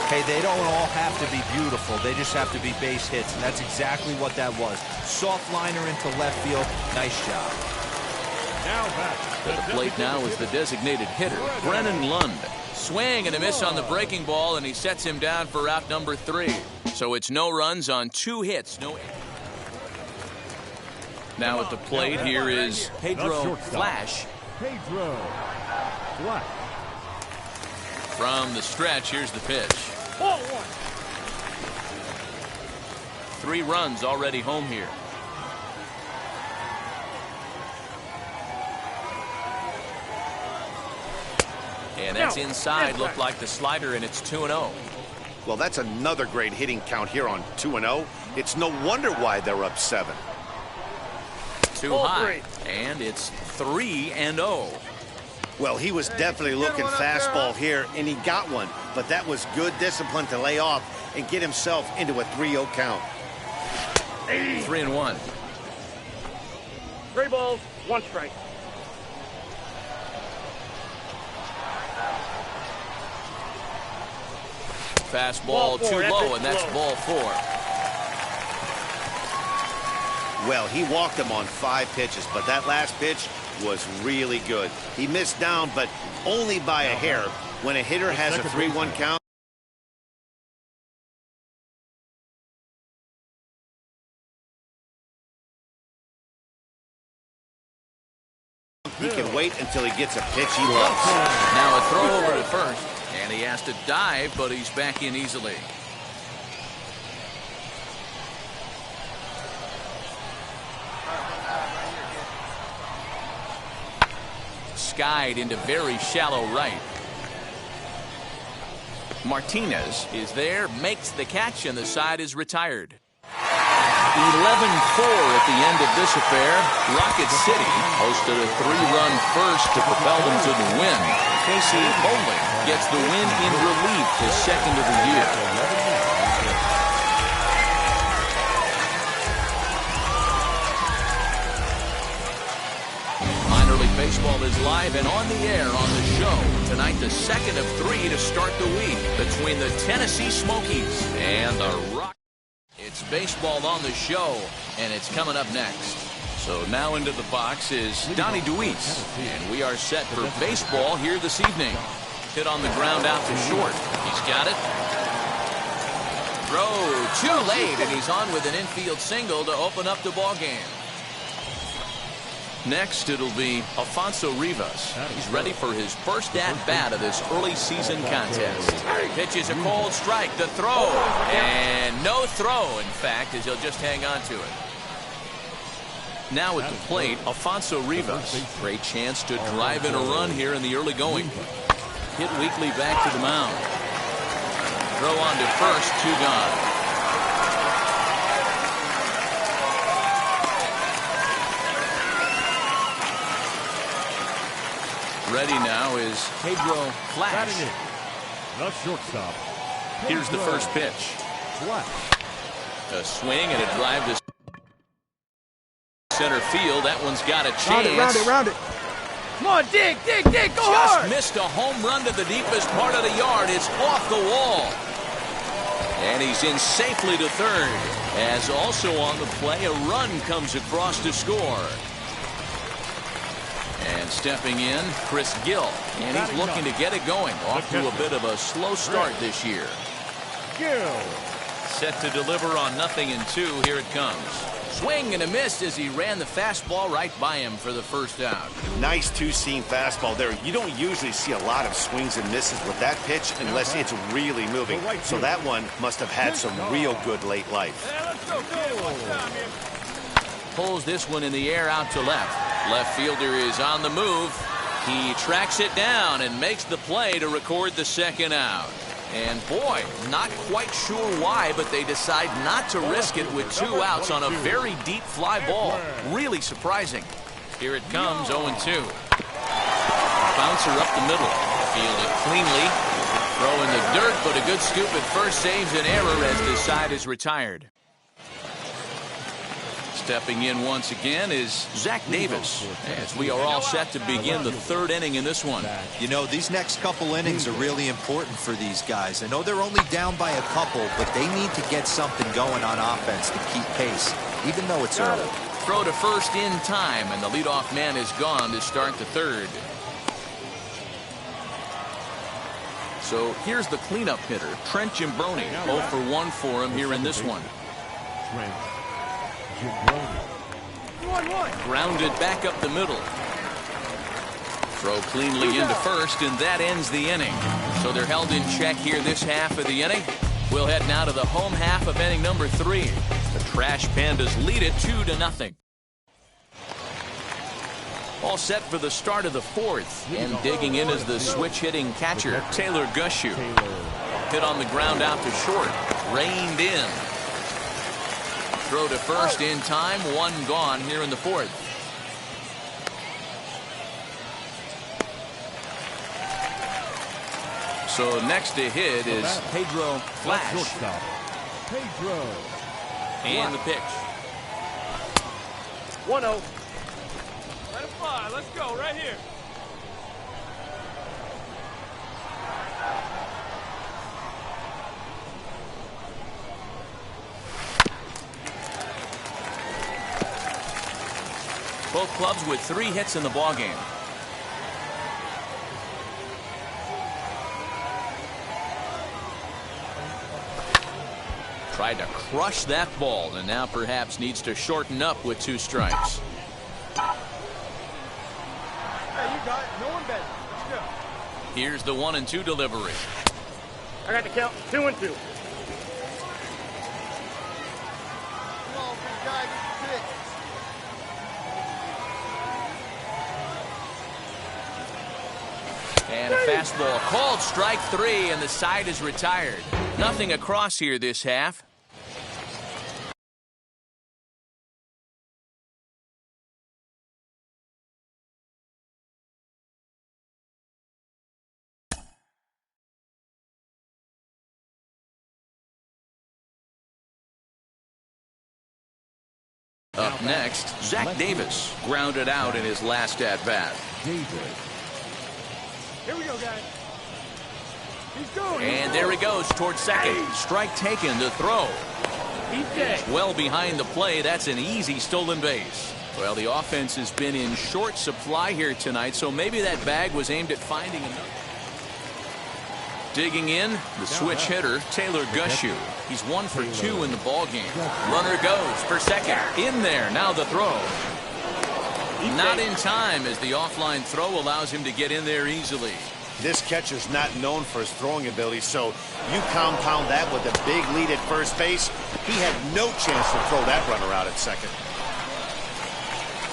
Hey, they don't all have to be beautiful. They just have to be base hits, and that's exactly what that was. Soft liner into left field. Nice job. To the plate now is the designated hitter, Brennan Lund. Swing and a miss on the breaking ball, and he sets him down for out number 3. So it's no runs on 2 hits. Now at the plate, here is Pedro Flash. From the stretch, here's the pitch. 3 runs already home here. And that's inside. Looked like the slider, and it's 2-0. Well, that's another great hitting count here on 2-0. It's no wonder why they're up 7. Too high, and it's 3-0. Well, he was definitely looking fastball here, and he got one. But that was good discipline to lay off and get himself into a 3-0 count. 3-1. 3 balls, 1 strike. Fastball too low, and that's ball 4. Well, he walked him on 5 pitches, but that last pitch was really good. He missed down, but only by a hair. When a hitter has a 3-1 count, he can wait until he gets a pitch he loves. Now a throw over to first, and he has to dive, but he's back in easily. Skied into very shallow right. Martinez is there, makes the catch, and the side is retired. 11-4 at the end of this affair. Rocket City hosted a 3-run first to propel them to the win. Casey Bowling gets the win in relief, his second of the year. Minor League Baseball is live and on the air on the show. Tonight, the second of 3 to start the week between the Tennessee Smokies and the Rock. It's baseball on the show, and it's coming up next. So now into the box is Donnie DeWeese, and we are set for baseball here this evening. Hit on the ground out to short. He's got it. Throw too late, and he's on with an infield single to open up the ball game. Next, it'll be Alfonso Rivas. He's ready for his first at-bat of this early season contest. Pitches a cold strike, the throw, and no throw, in fact, as he'll just hang on to it. Now at the plate, Alfonso Rivas. Great chance to drive in a run here in the early going. Hit weakly back to the mound. Throw on to first, 2 gone. Ready now is Pedro Flash. The shortstop. Here's the first pitch. A swing and a drive to center field. That one's got a chance. Round it. Come on, dig, go hard. Just missed a home run to the deepest part of the yard. It's off the wall. And he's in safely to third. As also on the play, a run comes across to score. And stepping in, Chris Gill. And he's looking to get it going. Off to a bit of a slow start this year. Gill. Set to deliver on 0-2. Here it comes. Swing and a miss as he ran the fastball right by him for the first out. Nice two-seam fastball there. You don't usually see a lot of swings and misses with that pitch unless it's really moving. So that one must have had some real good late life. Pulls this one in the air out to left. Left fielder is on the move. He tracks it down and makes the play to record the second out. And boy, not quite sure why, but they decide not to risk it with 2 outs on a very deep fly ball. Really surprising. Here it comes, 0-2. Bouncer up the middle. Fielded cleanly. Throw in the dirt, but a good scoop at first saves an error as the side is retired. Stepping in once again is Zach Davis, as we are all set to begin the 3rd inning in this one. You know, these next couple innings are really important for these guys. I know they're only down by a couple, but they need to get something going on offense to keep pace, even though it's early. Throw to first in time, and the leadoff man is gone to start the 3rd. So here's the cleanup hitter, Trent Gimbroni. 0 for 1 for him here in this one. Grounded back up the middle. Throw cleanly into first, and that ends the inning. So they're held in check here this half of the inning. We'll head now to the home half of inning number 3. The Trash Pandas lead it 2-0. All set for the start of the 4th. And digging in is the switch-hitting catcher, Taylor Gushu. Hit on the ground out to short. Reined in. Throw to first in time. 1 gone here in the 4th. So next to hit is Pedro Flash. Pedro. And the pitch. 1-0. Let it fly. Let's go right here. Both clubs with 3 hits in the ballgame. Tried to crush that ball, and now perhaps needs to shorten up with 2 strikes. Hey, you got it. No one better. Let's go. Here's the 1-2 delivery. I got the count. 2-2. And a fastball called strike 3, and the side is retired. Nothing across here this half. Up next, Zach Davis grounded out in his last at-bat. Here we go, guys. He's going. And there he goes towards second. Strike taken to throw. He's dead. Well behind the play. That's an easy stolen base. Well, the offense has been in short supply here tonight, so maybe that bag was aimed at finding another. Digging in, the switch hitter, Taylor Gushu. He's 1 for 2 in the ballgame. Runner goes for second. In there, now the throw. Not in time as the offline throw allows him to get in there easily. This catcher's not known for his throwing ability, so you compound that with a big lead at first base. He had no chance to throw that runner out at second.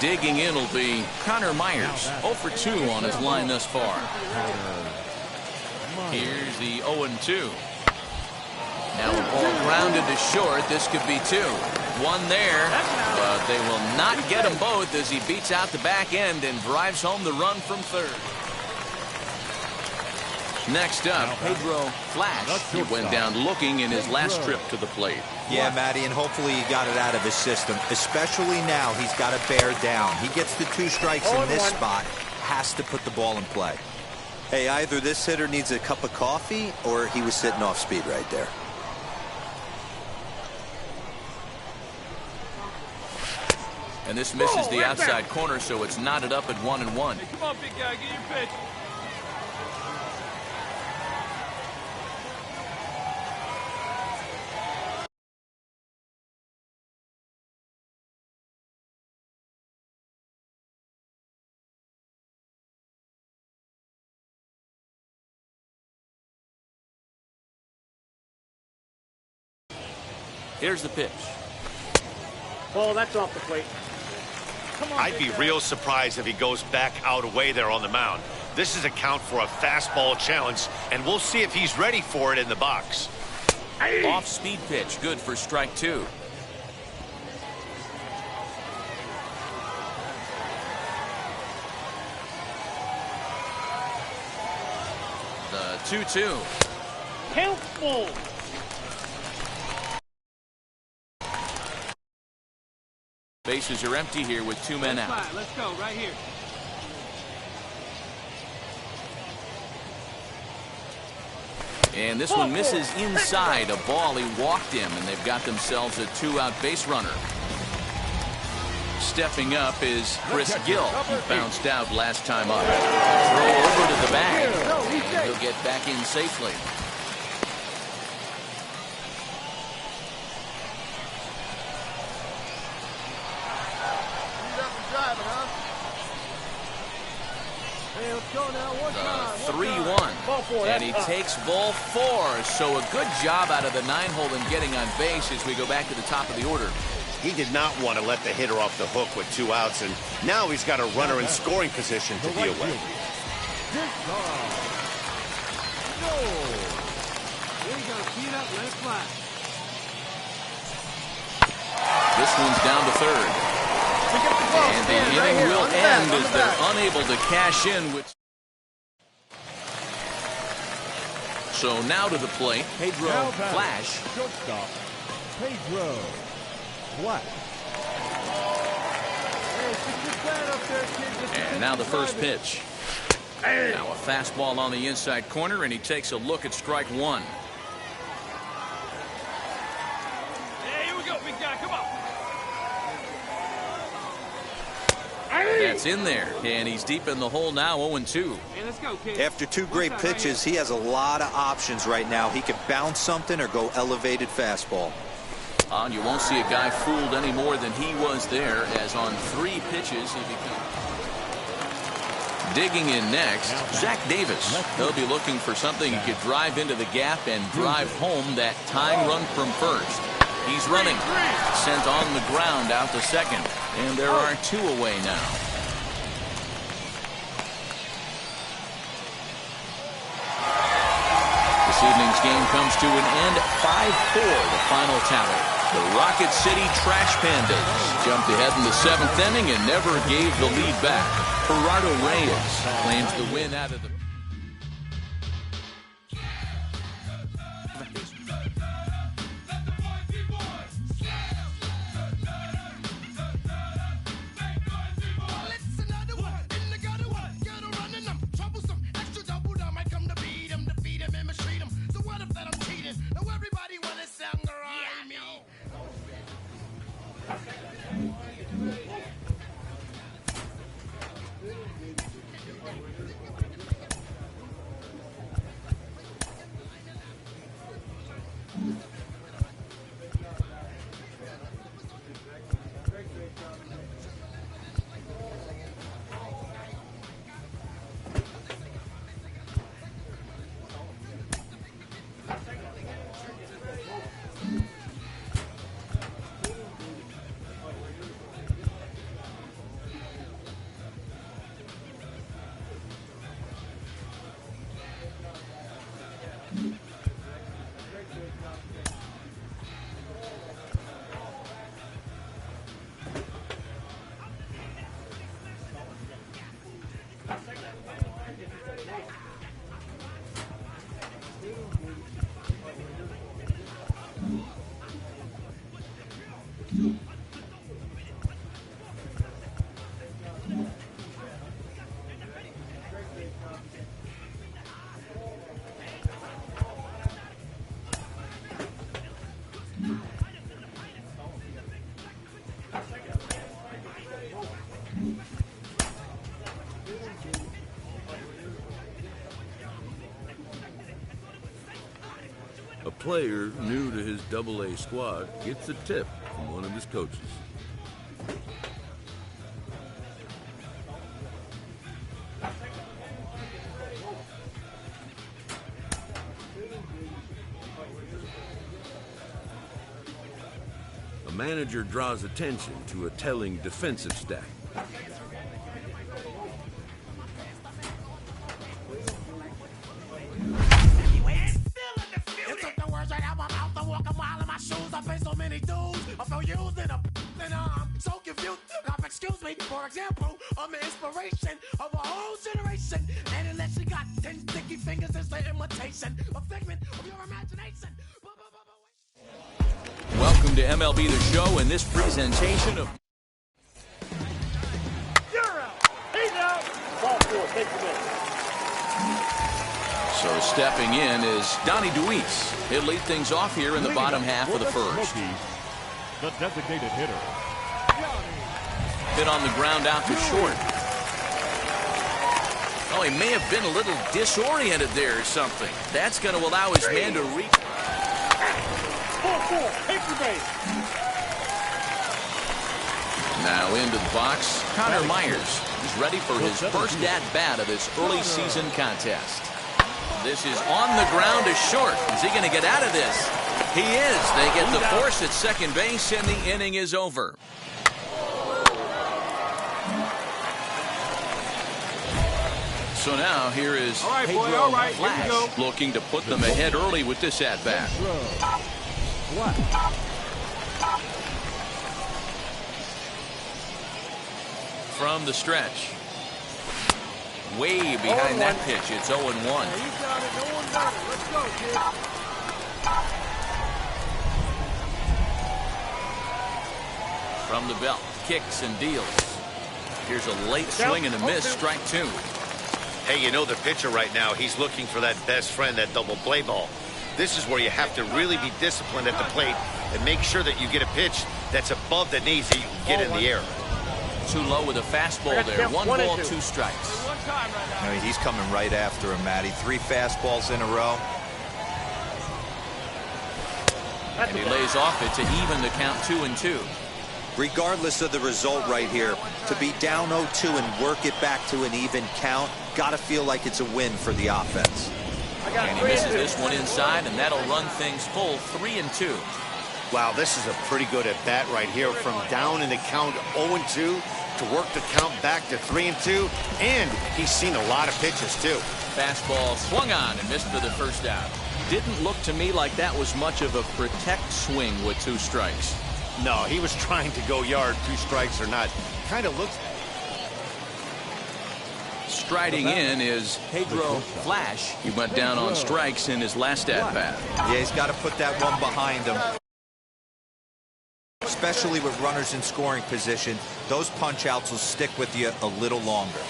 Digging in will be Connor Myers, 0 for 2 on his line thus far. Here's the 0-2. Now a ball grounded to short. This could be 2. 1 there, but they will not get them both as he beats out the back end and drives home the run from third. Next up, Pedro Flash. He went down looking in his last trip to the plate. Yeah, Matty, and hopefully he got it out of his system. Especially now, he's got to bear down. He gets the 2 strikes in this spot, has to put the ball in play. Hey, either this hitter needs a cup of coffee or he was sitting off speed right there. And this misses the outside corner, so it's knotted up at 1-1. Hey, come on, big guy, get your pitch. Here's the pitch. Oh, that's off the plate. Come on, I'd be real surprised if he goes back out away there on the mound. This is a count for a fastball challenge, and we'll see if he's ready for it in the box. Off speed pitch, good for strike 2. The 2-2. Helpful. Bases are empty here with 2 men out. Let's go right here. And this one misses inside a ball. He walked him, and they've got themselves a 2-out base runner. Stepping up is Chris Gill. He bounced out last time up. Throw over to the bag. And he'll get back in safely. The 3-1, and he takes ball 4. So a good job out of the 9-hole in getting on base as we go back to the top of the order. He did not want to let the hitter off the hook with 2 outs, and now he's got a runner in scoring position to deal with. This one's down to third. And the inning will end as they're unable to cash in with. So now to the plate, Pedro Flash. Shortstop, Pedro Flash. And now the first pitch. Now a fastball on the inside corner, and he takes a look at strike 1. Hey, here we go, big guy, come on. That's in there, and he's deep in the hole now, 0-2. Hey, let's go, kid. After 2 great pitches, he has a lot of options right now. He can bounce something or go elevated fastball. And you won't see a guy fooled any more than he was there, as on 3 pitches he becomes. Digging in next, Zach Davis. He'll be looking for something he could drive into the gap and drive home that tying run from first. He's running, sent on the ground out to second, and there are 2 away now. This evening's game comes to an end, 5-4, the final tally. The Rocket City Trash Pandas jumped ahead in the 7th inning and never gave the lead back. Gerardo Reyes claims the win out of the... A player new to his AA squad gets a tip from one of his coaches. A manager draws attention to a telling defensive stat. Excuse me, for example, I'm the inspiration of a whole generation. And unless you got 10 sticky fingers, it's an imitation, a figment of your imagination. Welcome to MLB The Show and this presentation of... You're out. He's out. Ball four, take the miss. So stepping in is Donnie DeWeese. He'll lead things off here in the bottom half of the first. The designated hitter. Hit on the ground out to short. Oh, he may have been a little disoriented there or something. That's going to allow his man to reach. 4-4, paper base. Now into the box, Connor Myers. He's ready for his first at-bat of this early season contest. This is on the ground to short. Is he going to get out of this? He is. They get the force at second base, and the inning is over. So now here is Pedro Flash looking to put them ahead early with this at-bat. From the stretch. Way behind that pitch. It's 0-1. He's got it. No one got it. Let's go, kid. From the belt. Kicks and deals. Here's a late swing and a miss. Strike two. Hey, you know the pitcher right now, he's looking for that best friend, that double play ball. This is where you have to really be disciplined at the plate and make sure that you get a pitch that's above the knees that you can get in the air. Too low with a fastball there. One ball, two strikes. I mean, he's coming right after him, Matty. 3 fastballs in a row. And he lays off it to even the count 2-2. Regardless of the result right here, to be down 0-2 and work it back to an even count, got to feel like it's a win for the offense. And he misses this one inside, and that'll run things full 3-2. Wow, this is a pretty good at-bat right here. From down in the count 0-2 to work the count back to 3-2. And he's seen a lot of pitches, too. Fastball swung on and missed for the first out. Didn't look to me like that was much of a protect swing with 2 strikes. No, he was trying to go yard, 2 strikes or not. Kind of looks... Striding in is Pedro Flash. He went down on strikes in his last at-bat. Yeah, he's got to put that one behind him. Especially with runners in scoring position, those punch-outs will stick with you a little longer.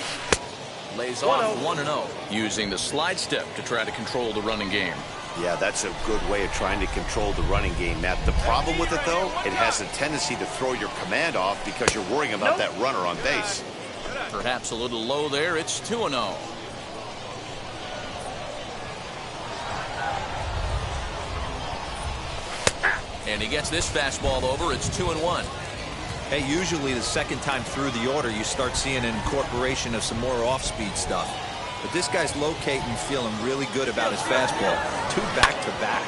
Lays off 1-0, using the slide step to try to control the running game. Yeah, that's a good way of trying to control the running game, Matt. The problem with it, though, it has a tendency to throw your command off because you're worrying about that runner on base. Perhaps a little low there. It's 2-0. And he gets this fastball over. It's 2-1. Hey, usually the second time through the order, you start seeing an incorporation of some more off-speed stuff. But this guy's locating, feeling really good about his fastball. 2 back-to-back.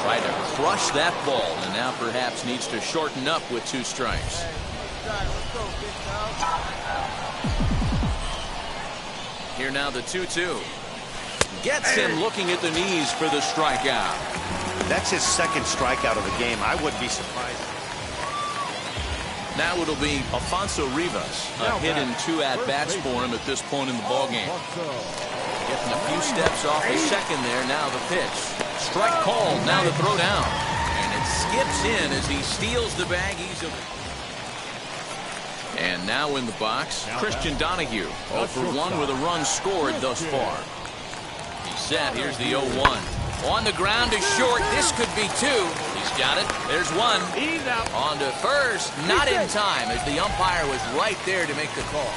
Tried to crush that ball, and now perhaps needs to shorten up with 2 strikes. Here now the 2-2. Gets him looking at the knees for the strikeout. That's his second strikeout of the game. I wouldn't be surprised. Now it'll be Alfonso Rivas. A hit in 2 at-bats for him at this point in the ballgame. Getting a few steps off the second there. Now the pitch. Strike called. Now the throw down. And it skips in as he steals the bag easily. And now in the box, Christian Donahue. 0 for 1 with a run scored thus far. He's set. Here's the 0-1. On the ground to short. This could be 2. He's got it. There's 1. He's out. On to first. Not in time as the umpire was right there to make the call.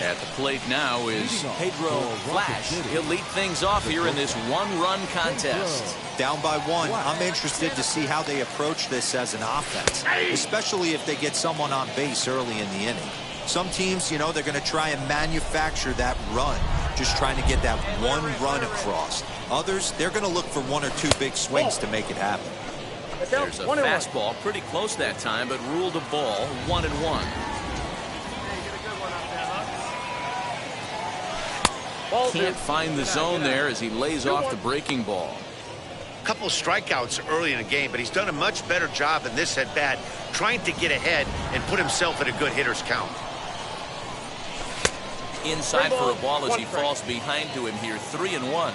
At the plate now is Pedro Flash. He'll lead things off here in this one-run contest. Down by one. I'm interested to see how they approach this as an offense, especially if they get someone on base early in the inning. Some teams, you know, they're going to try and manufacture that run, just trying to get that one run across. Others, they're going to look for one or two big swings to make it happen. There's a fastball pretty close that time, but ruled a ball, 1-1. Can't find the zone there as he lays off the breaking ball. A couple strikeouts early in the game, but he's done a much better job in this at-bat trying to get ahead and put himself at a good hitter's count. Inside for a ball as he falls behind to him here, 3-1.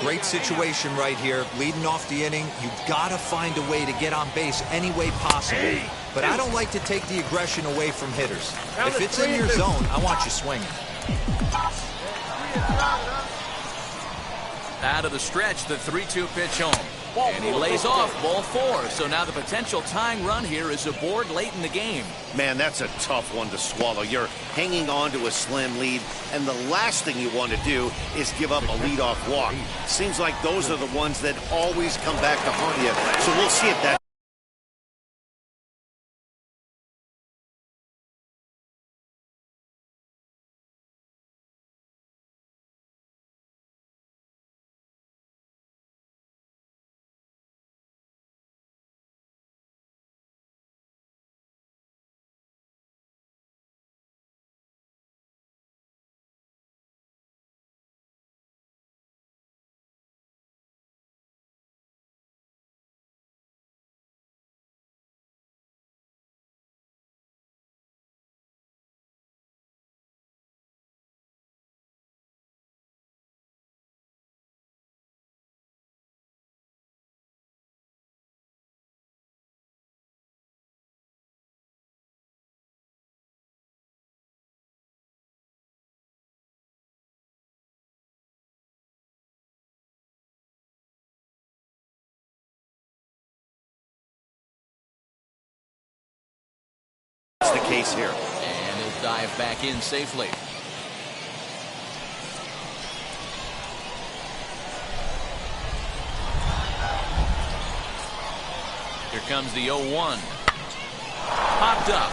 Great situation right here. Leading off the inning, you've got to find a way to get on base any way possible. But I don't like to take the aggression away from hitters. If it's in your zone, I want you swinging. Out of the stretch, the 3-2 pitch home. And he lays off ball 4. So now the potential tying run here is aboard late in the game. Man, that's a tough one to swallow. You're hanging on to a slim lead, and the last thing you want to do is give up a leadoff walk. Seems like those are the ones that always come back to haunt you. So we'll see if that. That's the case here. And he'll dive back in safely. Here comes the 0-1. Popped up.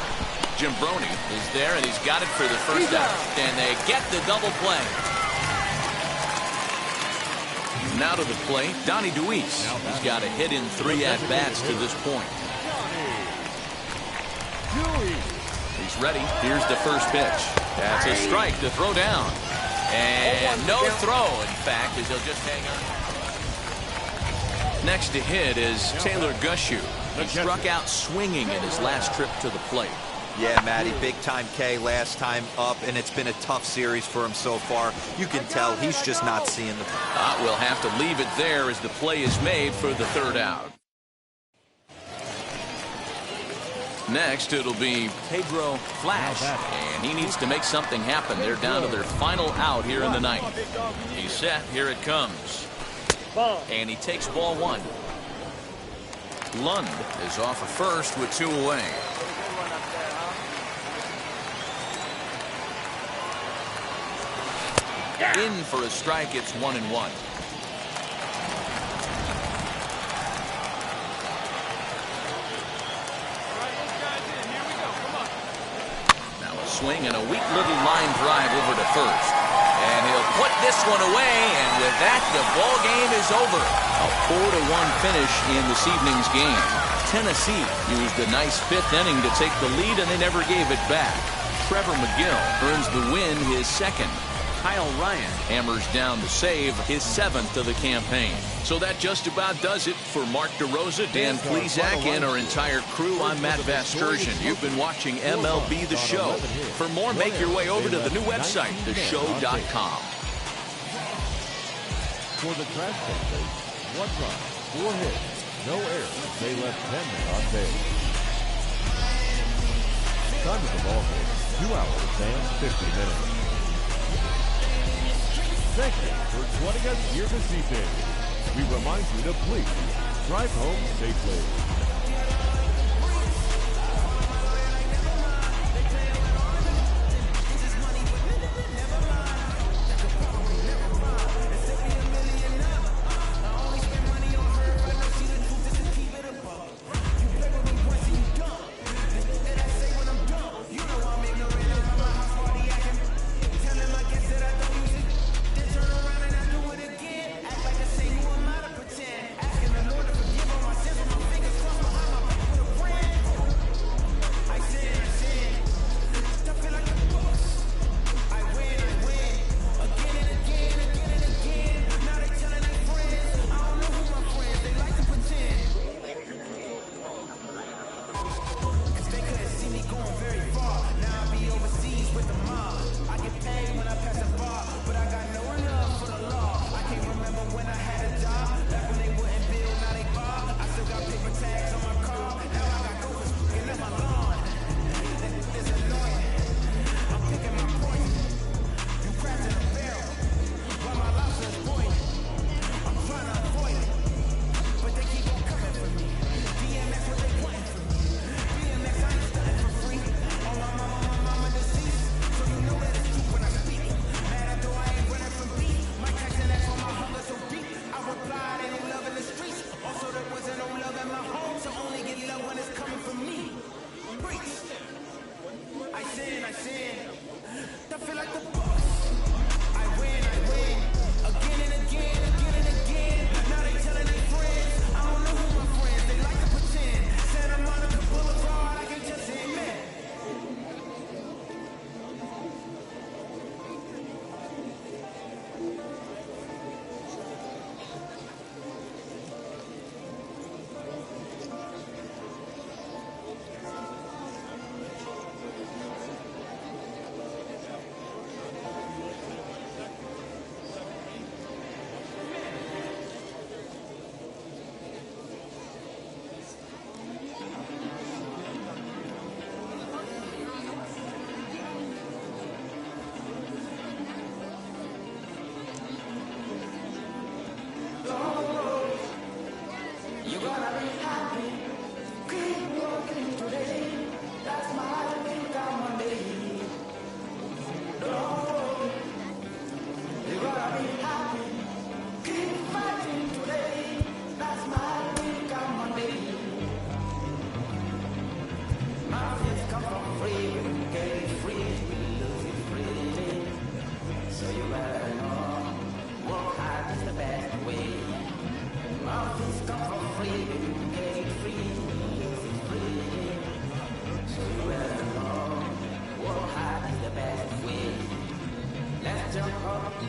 Jimbroni is there, and he's got it for the first out. And they get the double play. Now to the plate, Donnie Deweese. He's got a hit in 3 at-bats to this point. He's ready. Here's the first pitch. That's a strike to throw down. And no throw, in fact, as he'll just hang on. Next to hit is Taylor Gushu. He struck out swinging in his last trip to the plate. Yeah, Matty, big-time K last time up, and it's been a tough series for him so far. You can tell he's just not seeing the... We'll have to leave it there as the play is made for the 3rd out. Next, it'll be Pedro Flash, and he needs to make something happen. They're down to their final out here in the 9th. He's set. Here it comes. And he takes ball 1. Lund is off at first with 2 away. In for a strike. It's 1-1. Swing and a weak little line drive over to first. And he'll put this one away, and with that, the ball game is over. A 4-1 finish in this evening's game. Tennessee used a nice 5th inning to take the lead, and they never gave it back. Trevor McGill earns the win, his 2nd. Kyle Ryan hammers down the save, his 7th of the campaign. So that just about does it for Mark DeRosa, Dan Plesac, and our entire crew. I'm Matt Vasgersian. You've been watching MLB The Show. For more, make your way over to the new website, theshow.com. For the Trash Takers, 1 run, 4 hits, no errors. They left 10 men on base. Time of the ball game, 2 hours and 50 minutes. Thank you for joining us here this evening. We remind you to please drive home safely.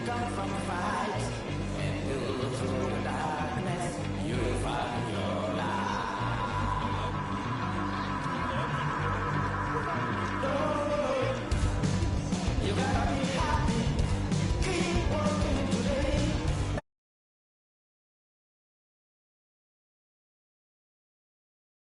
coming from the fight. And you look through the